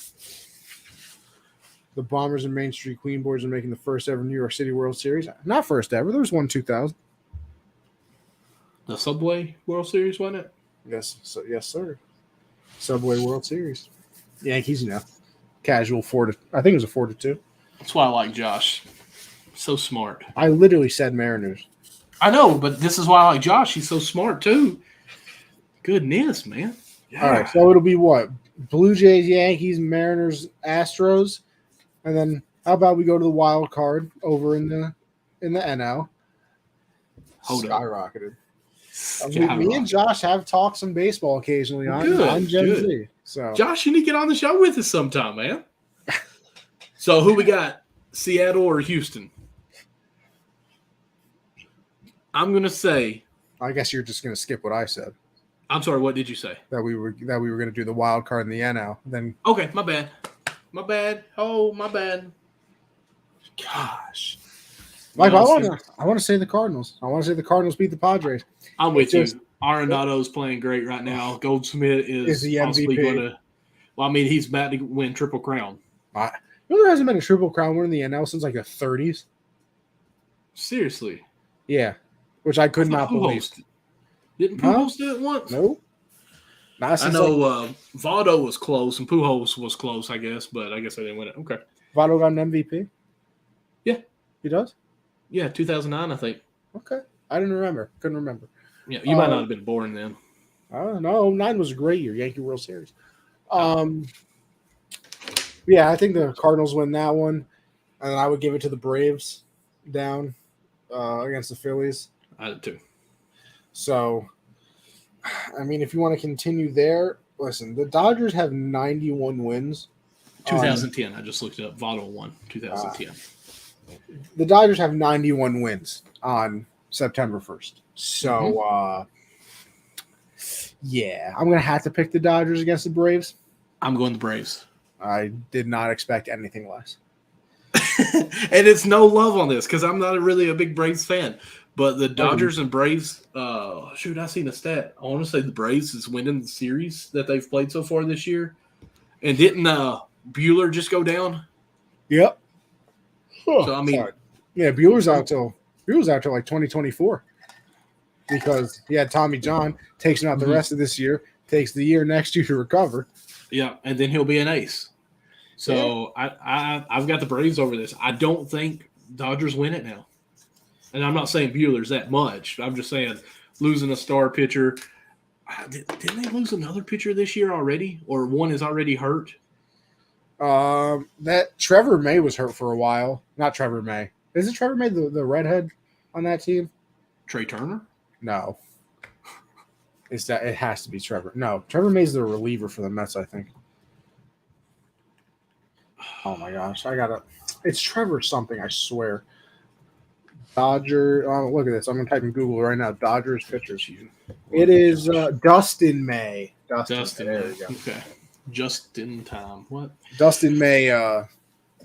The Bombers and Main Street Queen Boys are making the first ever New York City World Series. Not first ever. There was one 2000. The Subway World Series, wasn't it? Yes, sir. Subway World Series. Yankees, casual 4-2. I think it was a 4-2. That's why I like Josh. So smart. I literally said Mariners. I know, but this is why I like Josh. He's so smart too. Goodness, man. All right, so it'll be what? Blue Jays, Yankees, Mariners, Astros, and then how about we go to the wild card over in the NL? Hold up. Skyrocketed. Skyrocket. Me and Josh have talked some baseball occasionally on Gen good. Z. So Josh, you need to get on the show with us sometime, man. So who we got? Seattle or Houston? I'm gonna say. I guess you're just gonna skip what I said. I'm sorry. What did you say? That we were gonna do the wild card in the NL. Then Okay, my bad. My bad. Oh, my bad. gosh, Michael, I want to say the Cardinals. I want to say the Cardinals beat the Padres. I'm with you. Arenado's playing great right now. Goldsmith is the possibly MVP. going to. Well, I mean, he's about to win Triple Crown. There hasn't been a Triple Crown winner in the NL since like the 30s. Seriously. Yeah, which I could not believe. Didn't Pujols do it once? No. I know Votto was close and Pujols was close, I guess, but I guess I didn't win it. Okay. Votto got an MVP? Yeah. He does? Yeah, 2009, I think. Okay. I didn't remember. Couldn't remember. Yeah, you might not have been born then. No, 09 was a great year, Yankee World Series. Yeah, I think the Cardinals win that one, and then I would give it to the Braves down against the Phillies. I did too. So, I mean, if you want to continue there, listen, the Dodgers have 91 wins. 2010. I just looked it up. Votto won 2010. The Dodgers have 91 wins on September 1st. So, yeah, I'm going to have to pick the Dodgers against the Braves. I'm going the Braves. I did not expect anything less. And it's no love on this because I'm not really a big Braves fan. But the Dodgers and Braves, I seen a stat. I want to say the Braves is winning the series that they've played so far this year. And didn't Bueller just go down? Yep. So, I mean, yeah, Bueller's out till like 2024 because he had Tommy John, takes him out the rest of this year, takes the year next year to recover. Yeah, and then he'll be an ace. So I've got the Braves over this. I don't think Dodgers win it now. And I'm not saying Bueller's that much. I'm just saying losing a star pitcher. Didn't they lose another pitcher this year already? Or one is already hurt? That Trevor May was hurt for a while. Not Trevor May. Is it Trevor May, the redhead on that team? Trey Turner? No. It has to be Trevor. No, Trevor May's the reliever for the Mets, I think. Oh my gosh, it's Trevor something, I swear. Dodger. Oh, look at this. I'm gonna type in Google right now. Dodgers pitchers. It is Dustin May. Dustin. There we go. Okay. Just in time. What? Dustin May.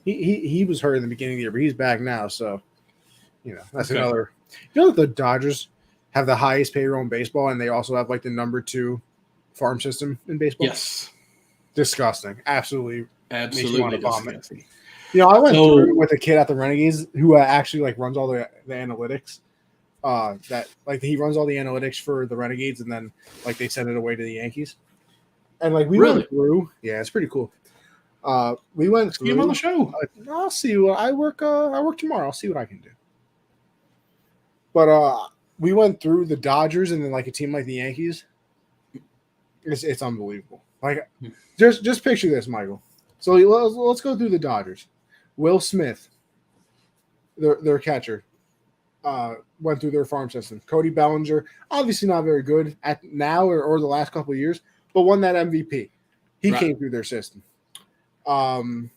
He was hurt in the beginning of the year, but he's back now. So, that's another. You know that the Dodgers have the highest payroll in baseball, and they also have like the number 2 farm system in baseball. Yes. Disgusting. Absolutely makes you want to vomit. Disgusting. I went through with a kid at the Renegades who actually like runs all the analytics. He runs all the analytics for the Renegades, and then like they send it away to the Yankees. And like we went through, yeah, it's pretty cool. We went through. Get him on the show. I'll see what I work. I work tomorrow. I'll see what I can do. But we went through the Dodgers, and then like a team like the Yankees. It's unbelievable. Like just picture this, Michael. So let's go through the Dodgers. Will Smith, their catcher, went through their farm system. Cody Bellinger, obviously not very good at now or the last couple of years, but won that MVP. He came through their system. Clayton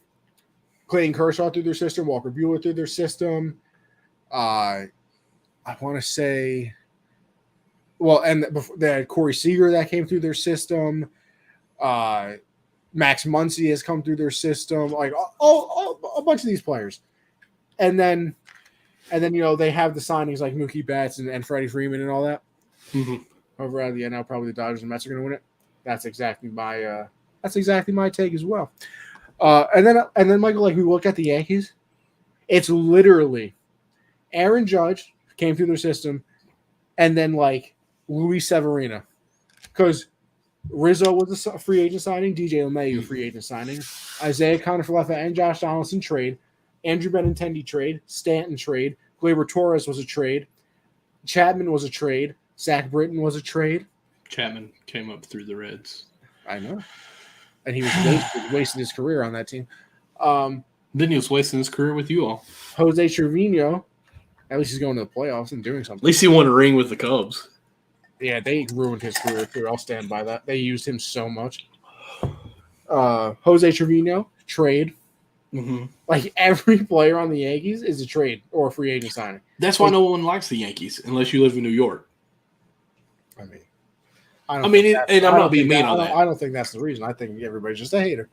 Kershaw through their system. Walker Buehler through their system. I want to say, and they had Corey Seager that came through their system. Max Muncy has come through their system, like a bunch of these players, and then they have the signings like Mookie Betts and Freddie Freeman and all that. Over at the NL, probably the Dodgers and Mets are going to win it. That's exactly my take as well. And then Michael, like we look at the Yankees, it's literally Aaron Judge came through their system, and then like Luis Severino, because Rizzo was a free agent signing. DJ LeMahieu, free agent signing. Isaiah Kiner-Falefa and Josh Donaldson trade. Andrew Benintendi trade, Stanton trade, Gleyber Torres was a trade, Chapman was a trade, Zach Britton was a trade. Chapman came up through the Reds. I know. And he was wasting his career on that team. Then he was wasting his career with you all. Jose Trevino, at least he's going to the playoffs and doing something. At least he won a ring with the Cubs. Yeah, they ruined his career too. I'll stand by that. They used him so much. Jose Trevino, trade. Mm-hmm. Like every player on the Yankees is a trade or a free agent signing. That's why no one likes the Yankees unless you live in New York. I'm not being mean on that. I don't think that's the reason. I think everybody's just a hater.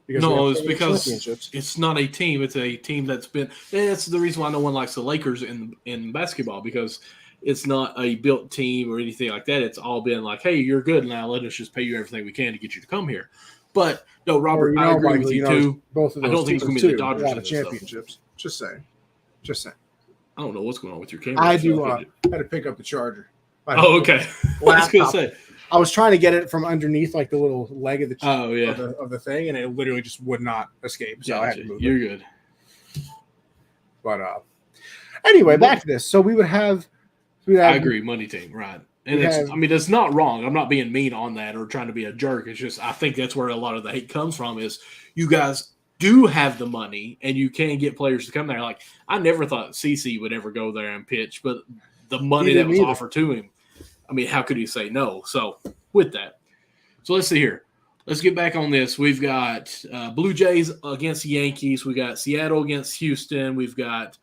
It's because it's not a team. It's a team that's been. That's the reason why no one likes the Lakers in basketball, because it's not a built team or anything like that. It's all been like, hey, you're good now. Let us just pay you everything we can to get you to come here. But no, Robert, I agree with you too. Both of those I don't think it's going to be the Dodgers. A lot of championships. Just saying. I don't know what's going on with your camera. I do. I had to pick up the charger. Okay. I was going to say. I was trying to get it from underneath, like the little leg of the of the thing, and it literally just would not escape. So I had to move You're it. good. But anyway, back to this. So we would have. I agree, money team, right? And it's not wrong. I'm not being mean on that or trying to be a jerk. It's just I think that's where a lot of the hate comes from. Is you guys do have the money and you can get players to come there. Like I never thought CC would ever go there and pitch, but the money that was offered to him. I mean, how could he say no? So, with that. So, let's see here. Let's get back on this. We've got Blue Jays against the Yankees. We got Seattle against Houston. We've got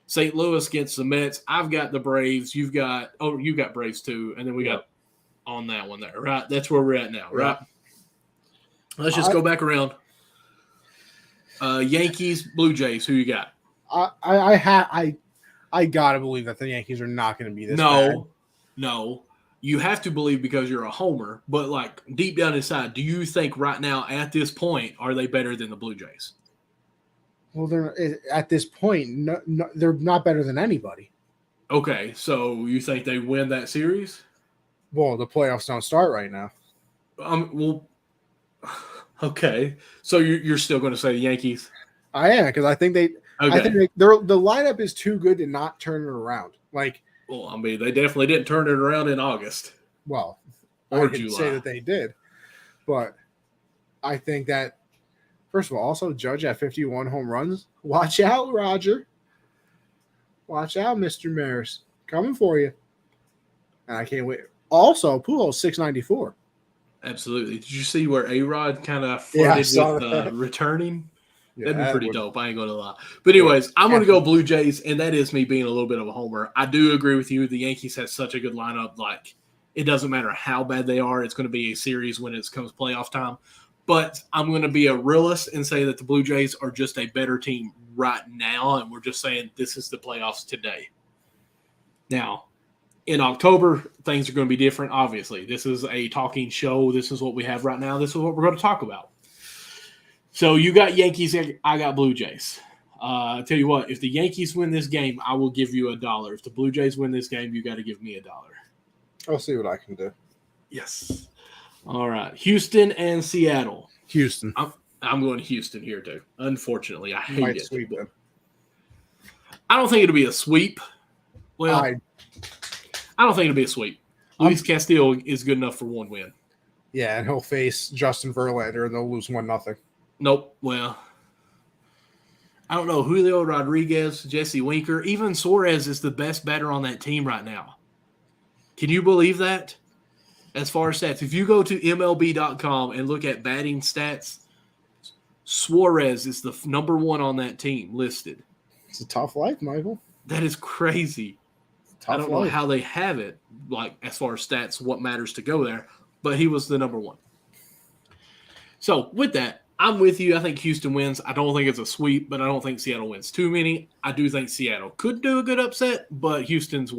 St. Louis against the Mets. I've got the Braves. You've got Braves too. And then we got on that one there, right? That's where we're at now, right? Let's just go back around. Yankees, Blue Jays. Who you got? I gotta believe that the Yankees are not going to be this bad. No. You have to believe because you're a homer, but like deep down inside, do you think right now at this point are they better than the Blue Jays? Well, they're at this point, no, they're not better than anybody. Okay, so you think they win that series? Well, the playoffs don't start right now. Okay, so you're still going to say the Yankees? I am because I think the lineup is too good to not turn it around. Like. Well, I mean, they definitely didn't turn it around in August. Well, or I didn't July. say that they did. But I think that, first of all, also Judge at 51 home runs. Watch out, Roger. Watch out, Mr. Maris. Coming for you. And I can't wait. Also, Pujols 694. Absolutely. Did you see where A-Rod kind of flirted with returning? Yeah, that'd be pretty dope. I ain't going to lie. But anyways, I'm going to go Blue Jays, and that is me being a little bit of a homer. I do agree with you. The Yankees have such a good lineup. Like, it doesn't matter how bad they are. It's going to be a series when it comes playoff time. But I'm going to be a realist and say that the Blue Jays are just a better team right now, and we're just saying this is the playoffs today. Now, in October, things are going to be different, obviously. This is a talking show. This is what we have right now. This is what we're going to talk about. So you got Yankees, I got Blue Jays. I tell you what, if the Yankees win this game, I will give you $1. If the Blue Jays win this game, you got to give me $1. I'll see what I can do. Yes. All right. Houston and Seattle. Houston. I'm going Houston here too. Unfortunately, I hate it. Sweep them. I don't think it'll be a sweep. Well, I don't think it'll be a sweep. Luis Castillo is good enough for one win. Yeah, and he'll face Justin Verlander, and they'll lose 1-0. Nope. Well, I don't know. Julio Rodriguez, Jesse Winker, even Suarez is the best batter on that team right now. Can you believe that? As far as stats, if you go to MLB.com and look at batting stats, Suarez is the number one on that team listed. It's a tough life, Michael. That is crazy. I don't know how they have it, like as far as stats, what matters to go there, but he was the number one. So with that, I'm with you. I think Houston wins. I don't think it's a sweep, but I don't think Seattle wins too many. I do think Seattle could do a good upset, but Houston's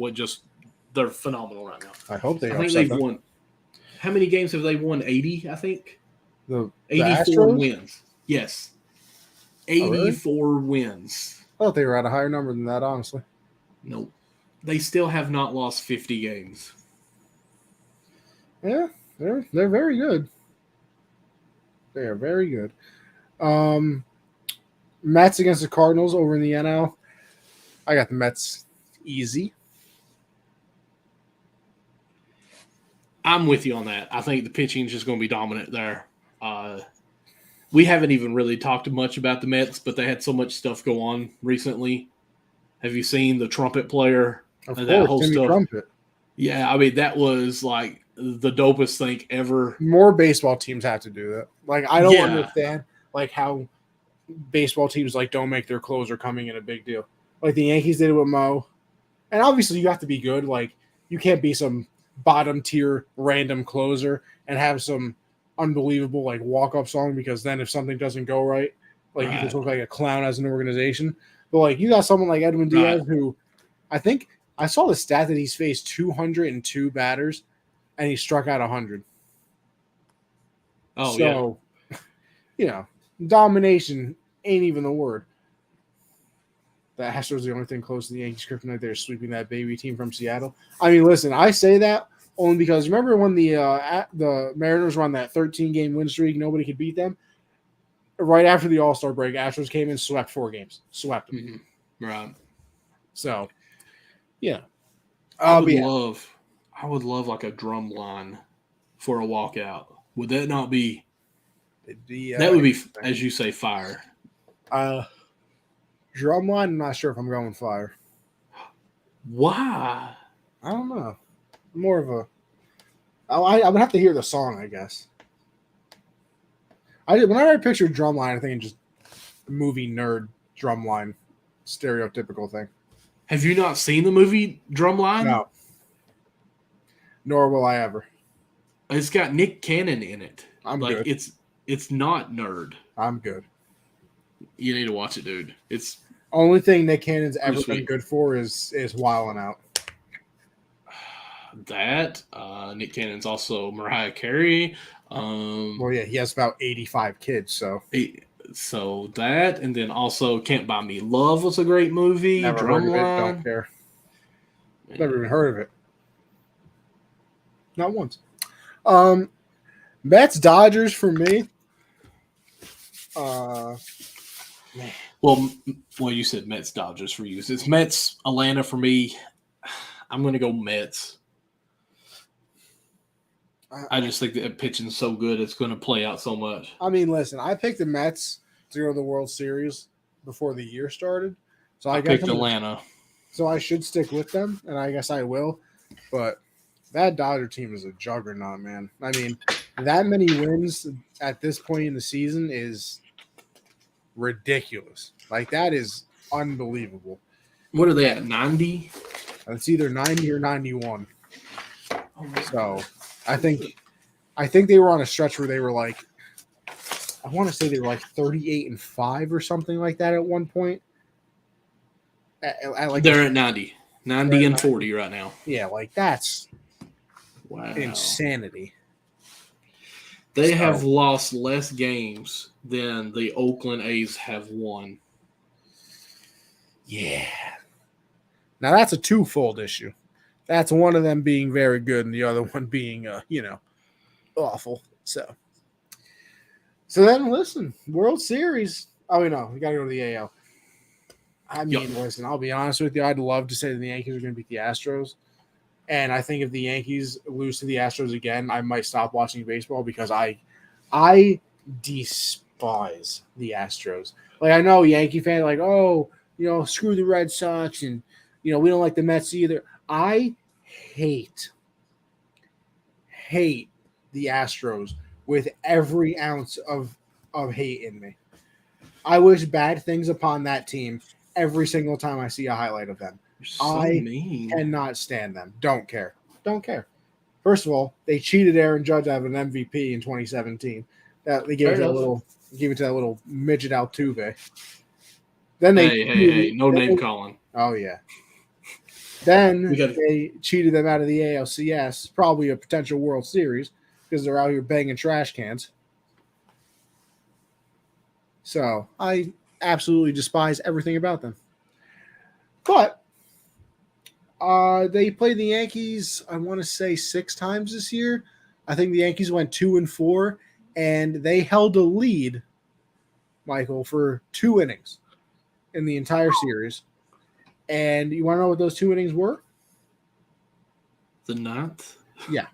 they're phenomenal right now. I hope they. I think they've won. How many games have they won? 80, I think. The 84 Astros? Wins. Yes, 84 wins. I thought they were at a higher number than that, honestly. Nope. They still have not lost 50 games. Yeah, they're very good. They are very good. Mets against the Cardinals over in the NL. I got the Mets easy. I'm with you on that. I think the pitching is just going to be dominant there. We haven't even really talked much about the Mets, but they had so much stuff go on recently. Have you seen the trumpet player? Of and course, that whole Timmy stuff? Trumpet. Yeah, I mean, that was like the dopest thing ever. More baseball teams have to do that. Like, I don't Yeah. understand like how baseball teams like don't make their closer coming in a big deal. Like the Yankees did it with Mo. And obviously you have to be good. Like, you can't be some bottom tier random closer and have some unbelievable like walk up song, because then if something doesn't go right, like you just look like a clown as an organization. But like you got someone like Edwin Diaz, who I think I saw the stat that he's faced 202 batters and he struck out 100. Oh, so, domination ain't even the word. The Astros are the only thing close to the Yankees kryptonite. They're sweeping that baby team from Seattle. I mean, listen, I say that only because remember when the Mariners were on that 13-game win streak, nobody could beat them? Right after the All-Star break, Astros came in, swept 4 games. Swept them. Mm-hmm. Right. So, yeah. I would love like a drum line for a walkout. Would that not be that would be, as you say, fire. Drumline, I'm not sure if I'm going fire. Why? I don't know. More of a. I would have to hear the song, I guess. Whenever I picture drumline, I think of just movie nerd drumline, stereotypical thing. Have you not seen the movie Drumline? No. Nor will I ever. It's got Nick Cannon in it. I'm good. It's not nerd. I'm good. You need to watch it, dude. It's only thing Nick Cannon's ever been good for is Wildin' Out. That Nick Cannon's also Mariah Carey. Well, yeah, he has about 85 kids, so that, and then also Can't Buy Me Love was a great movie. Never heard of it. Don't care. Never even heard of it. Not once. Mets Dodgers for me. Well, you said Mets Dodgers for you. It's Mets Atlanta for me. I'm going to go Mets. I just think that pitching's so good, it's going to play out so much. I mean, listen, I picked the Mets to go to the World Series before the year started. So I picked Atlanta. So I should stick with them, and I guess I will. But that Dodger team is a juggernaut, man. I mean, that many wins at this point in the season is ridiculous. Like, that is unbelievable. What are they at, 90? It's either 90 or 91. So I think they were on a stretch where they were like, I want to say they were like 38-5 or something like that at one point. They're at 90 and 40 right now. Yeah, like that's wow, insanity. They have lost less games than the Oakland A's have won. Yeah. Now that's a twofold issue. That's one of them being very good and the other one being, awful. So then, listen, World Series. Oh, no, we got to go to the AL. I mean, listen, I'll be honest with you. I'd love to say that the Yankees are going to beat the Astros. And I think if the Yankees lose to the Astros again, I might stop watching baseball because I despise the Astros. Like, I know Yankee fans like, oh, screw the Red Sox and, we don't like the Mets either. I hate the Astros with every ounce of hate in me. I wish bad things upon that team every single time I see a highlight of them. I cannot stand them. Don't care. First of all, they cheated Aaron Judge out of an MVP in 2017. That they gave it to that little midget Altuve. Then hey, no name calling. Oh yeah. Then they cheated them out of the ALCS, probably a potential World Series, because they're out here banging trash cans. So I absolutely despise everything about them. But they played the Yankees, I want to say 6 times this year. I think the Yankees went 2-4, and they held a lead Michael, for 2 innings in the entire series. And you want to know what those 2 innings were? The ninth. Yeah.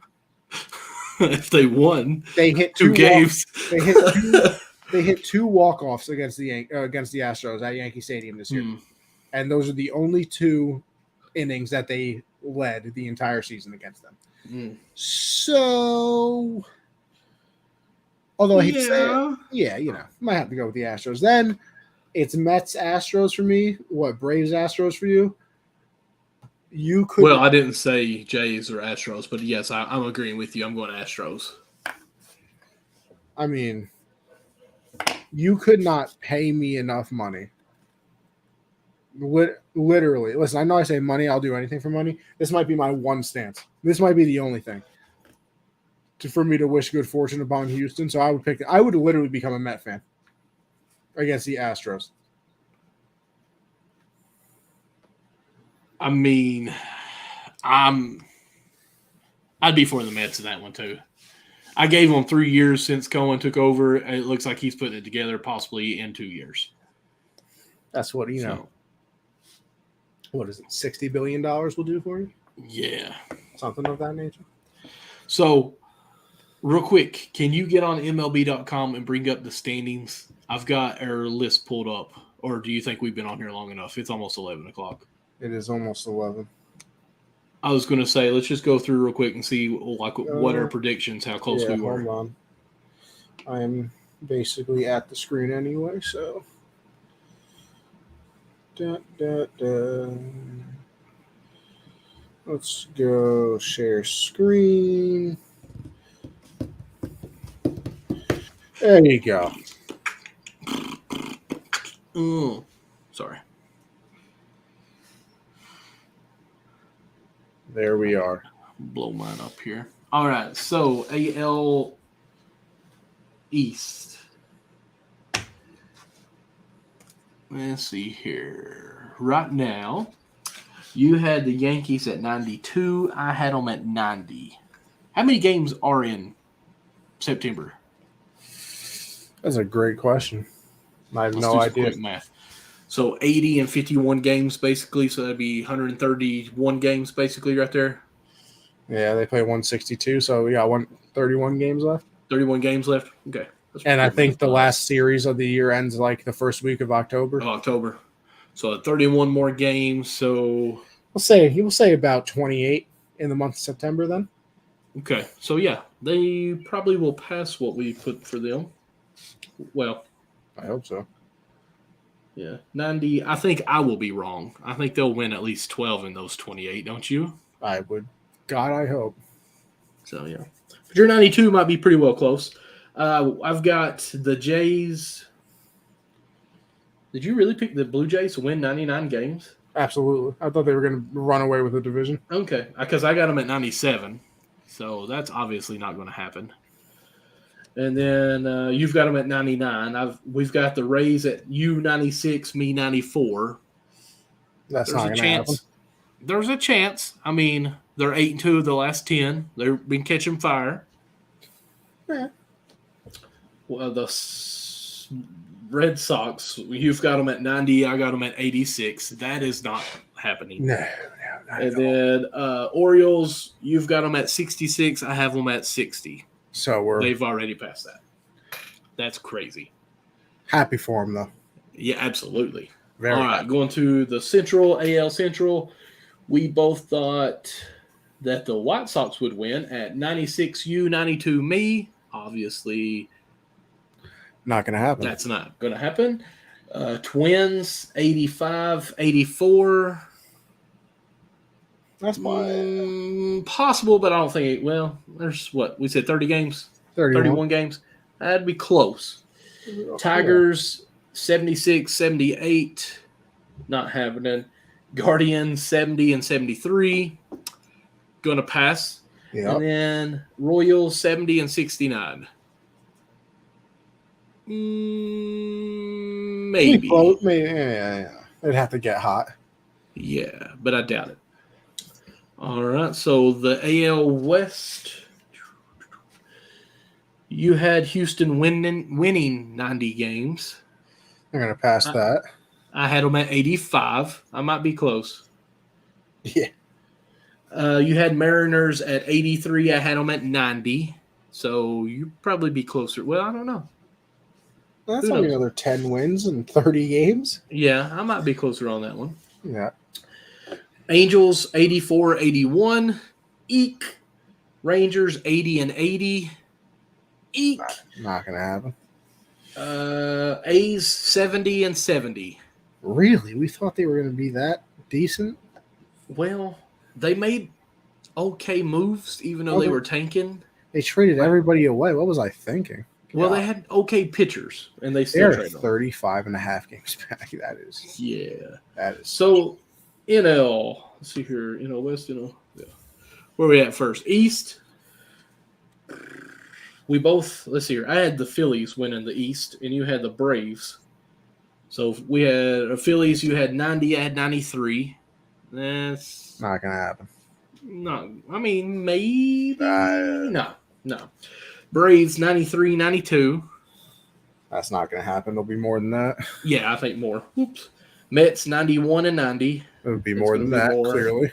If they won, They hit 2 2 games. They hit 2 walk-offs against the Astros at Yankee Stadium this year. And those are the only 2 innings that they led the entire season against them. So, although I hate to say it, might have to go with the Astros. Then it's Mets Astros for me. What, Braves Astros for you? You could. Well, I didn't say Jays or Astros, but yes, I'm agreeing with you. I'm going Astros. I mean, you could not pay me enough money. Literally. Listen, I know I say money, I'll do anything for money. This might be my one stance. This might be the only thing for me to wish good fortune upon Houston. So I would literally become a Met fan against the Astros. I mean, I'd be for the Mets in that one too. I gave him 3 years since Cohen took over. It looks like he's putting it together possibly in 2 years. That's what, what is it, $60 billion will do for you? Yeah. Something of that nature. So, real quick, can you get on MLB.com and bring up the standings? I've got our list pulled up. Or do you think we've been on here long enough? It's almost 11 o'clock. It is almost 11. I was going to say, let's just go through real quick and see what our predictions, how close we were. Hold on. I'm basically at the screen anyway, so. Let's go share screen. There you go. Sorry. There we are. Blow mine up here. All right, so AL East. Let's see here. Right now, you had the Yankees at 92. I had them at 90. How many games are in September? That's a great question. I have Let's no do some idea. quick math. So 80 and 51 games basically. So that'd be 131 games basically right there. Yeah, they play 162, so we got 131 games left. 31 games left. Okay. And I think the last series of the year ends like the first week of October. So 31 more games. So we'll say about 28 in the month of September then. Okay. So yeah, they probably will pass what we put for them. Well, I hope so. Yeah. 90. I think I will be wrong. I think they'll win at least 12 in those 28, don't you? I would. God, I hope. So yeah. But your 92 might be pretty well close. I've got the Jays. Did you really pick the Blue Jays to win 99 games? Absolutely. I thought they were going to run away with the division. Okay. Because I got them at 97. So that's obviously not going to happen. And then you've got them at 99. We've got the Rays at you 96, me 94. That's not going to happen. There's a chance. I mean, they're 8-2 of the last 10. They've been catching fire. Yeah. Well, the Red Sox, you've got them at 90. I got them at 86. That is not happening. No. And then Orioles, you've got them at 66. I have them at 60. So they've already passed that. That's crazy. Happy for them, though. Yeah, absolutely. Very All right, happy. Going to the Central, AL Central, we both thought that the White Sox would win at 96 you, 92 me. Obviously, not going to happen. That's not going to happen. Twins, 85, 84. That's possible, but I don't think it. Well, there's what we said 30 games, 31 games. That'd be close. Tigers, 76, 78. Not happening. Guardians, 70 and 73. Going to pass. Yep. And then Royals, 70 and 69. Maybe. Yeah. It'd have to get hot. Yeah, but I doubt it. All right, so the AL West, you had Houston winning 90 games. I'm gonna pass that. I had them at 85. I might be close. Yeah. You had Mariners at 83. I had them at 90. So you'd probably be closer. Well, I don't know. That's Who only knows? another 10 wins in 30 games. Yeah, I might be closer on that one. Yeah. Angels 84, 81. Eek. Rangers 80 and 80. Eek. Not gonna happen. A's 70 and 70. Really? We thought they were gonna be that decent? Well, they made okay moves even though they were tanking. They traded everybody away. What was I thinking? Well, God. they had okay pitchers, and they still They're traded them. 35 and a half games back. That is. So, NL, let's see here, NL West, NL, yeah. Where are we at first? East. We both, let's see here. I had the Phillies winning the East, and you had the Braves. So we had Phillies, you had 90, I had 93. That's not going to happen. No, I mean, maybe. No. Braves, 93, 92. That's not going to happen. It'll be more than that. Yeah, I think more. Oops. Mets, 91 and 90. It would be more than that, clearly.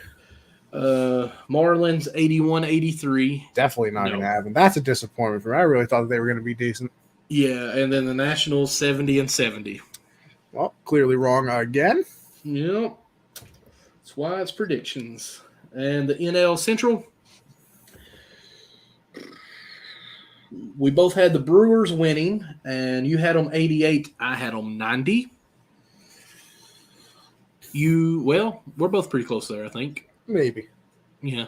Marlins, 81, 83. Definitely not going to happen. That's a disappointment for me. I really thought they were going to be decent. Yeah, and then the Nationals, 70 and 70. Well, clearly wrong again. Yep. That's why it's predictions. And the NL Central, we both had the Brewers winning, and you had them 88. I had them 90. We're both pretty close there, I think. Maybe. Yeah.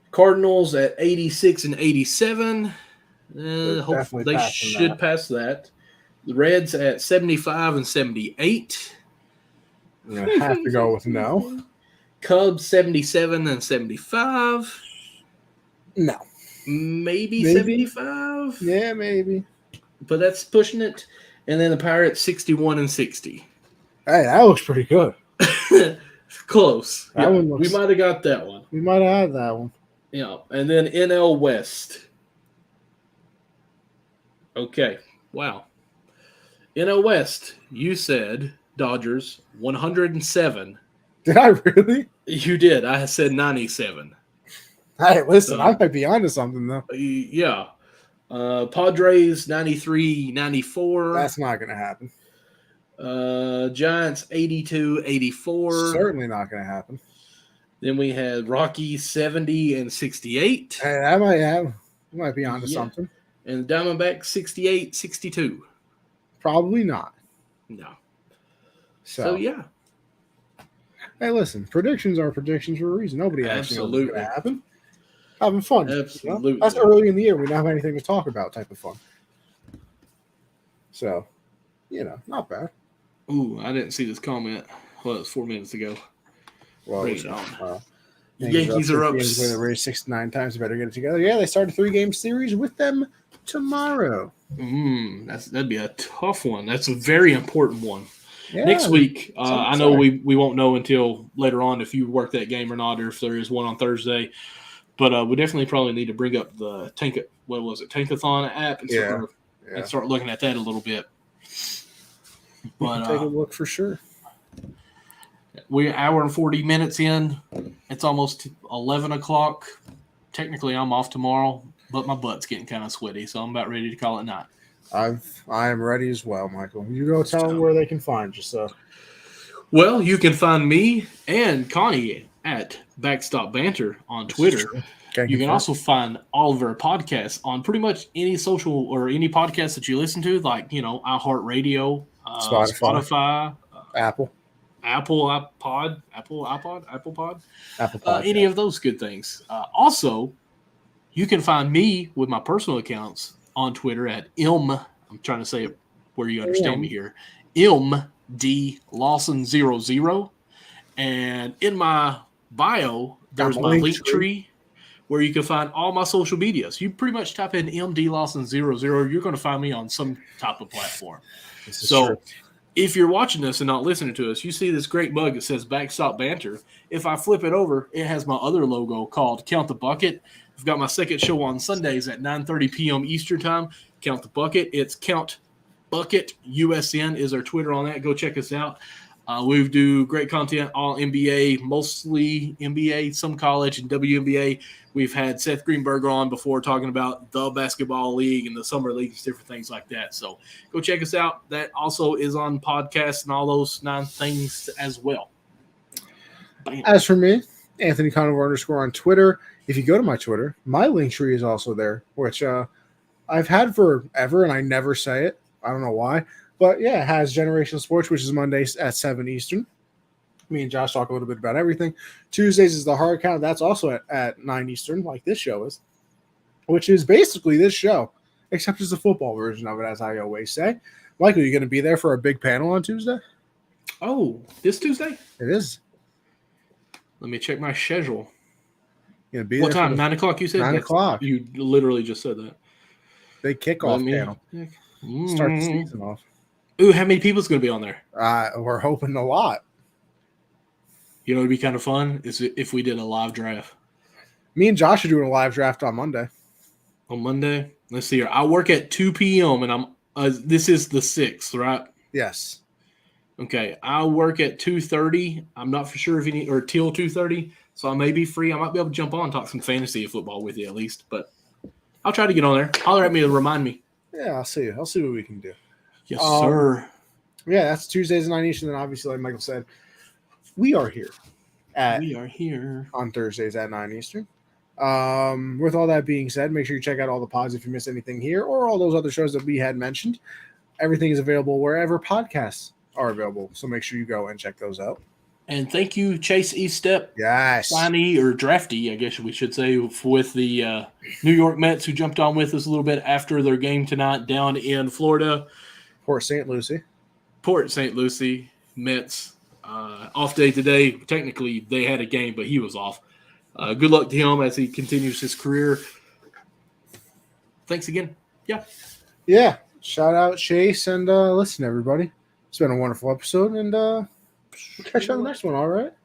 Cardinals at 86 and 87. Hopefully they should pass that. The Reds at 75 and 78. I'm going to have to go with no. Cubs 77 and 75. No. Maybe 75. Yeah, maybe. But that's pushing it. And then the Pirates 61 and 60. Hey, that looks pretty good. Close. That one looks, we might have got that one. We might have had that one. Yeah. And then NL West. Okay. Wow. NL West, you said Dodgers 107. Did I really? You did. I said 97. Hey, listen, I might be onto something, though. Yeah. Padres 93, 94. That's not going to happen. Giants 82, 84. Certainly not going to happen. Then we had Rockies 70 and 68. Hey, that might be onto something. And Diamondbacks 68, 62. Probably not. No. So yeah. Hey, listen, predictions are predictions for a reason. Nobody actually knows what's going to happen. Having fun. Absolutely. You know? That's early in the year. We don't have anything to talk about type of fun. So, not bad. Ooh, I didn't see this comment. Well, it was 4 minutes ago. Well, Yankees are up. They raised 69 times. They better get it together. Yeah, they start a 3-game series with them tomorrow. That'd be a tough one. That's a very important one. Yeah, next week, I know we won't know until later on if you work that game or not, or if there is one on Thursday. But we definitely probably need to bring up the Tankathon app and start looking at that a little bit. But take a look for sure. We're an hour and 40 minutes in. It's almost 11 o'clock. Technically, I'm off tomorrow, but my butt's getting kind of sweaty, so I'm about ready to call it night. I am ready as well, Michael. You go tell them where they can find you. So, well, you can find me and Connie at Backstop Banter on Twitter. You can also find all of our podcasts on pretty much any social or any podcast that you listen to, like iHeartRadio, Spotify, Apple Pod, any of those good things. Also, you can find me with my personal accounts on Twitter at I'm trying to say it where you understand me here, MD Lawson00. And in my bio, there's my link tree where you can find all my social medias. You pretty much type in MD Lawson00, you're going to find me on some type of platform. So if you're watching this and not listening to us, you see this great mug that says Backstop Banter. If I flip it over, it has my other logo called Count the Bucket. I've got my second show on Sundays at 9:30 p.m. Eastern Time. Count the Bucket. It's Count Bucket USN is our Twitter on that. Go check us out. We do great content, all NBA, mostly NBA, some college, and WNBA. We've had Seth Greenberger on before talking about the basketball league and the summer leagues, different things like that. So go check us out. That also is on podcasts and all those 9 things as well. Bam. As for me, Anthony Conover _ on Twitter. If you go to my Twitter, my link tree is also there, which I've had forever, and I never say it. I don't know why. But, yeah, it has Generational Sports, which is Mondays at 7 Eastern. Me and Josh talk a little bit about everything. Tuesdays is the hard count. That's also at 9 Eastern, like this show is, which is basically this show, except it's the football version of it, as I always say. Michael, you going to be there for a big panel on Tuesday? Oh, this Tuesday? It is. Let me check my schedule. You're gonna be What there time? 9 o'clock, you said? 9 o'clock. You literally just said that. Big kickoff panel. Start the season off. Ooh, how many people's going to be on there? We're hoping a lot. You know, it'd be kind of fun is if we did a live draft. Me and Josh are doing a live draft on Monday. On Monday? Let's see here. I work at 2 p.m. and I'm this is the 6th, right? Yes. Okay. I work at 2:30. I'm not for sure if you need or till 2:30. So I may be free. I might be able to jump on and talk some fantasy football with you at least. But I'll try to get on there. Holler at me and remind me. Yeah, I'll see you. I'll see what we can do. Yes, sir. Yeah, that's Tuesdays at 9 Eastern. And then obviously, like Michael said, we are here on Thursdays at 9 Eastern. With all that being said, make sure you check out all the pods if you miss anything here or all those other shows that we had mentioned. Everything is available wherever podcasts are available. So make sure you go and check those out. And thank you, Chase Estep. Yes. Signee or draftee, I guess we should say, with the New York Mets who jumped on with us a little bit after their game tonight down in Florida. Port St. Lucie, Mets. Off day today. Technically, they had a game, but he was off. Good luck to him as he continues his career. Thanks again. Yeah. Shout out Chase and listen, everybody. It's been a wonderful episode, and we'll catch you on the next one, all right?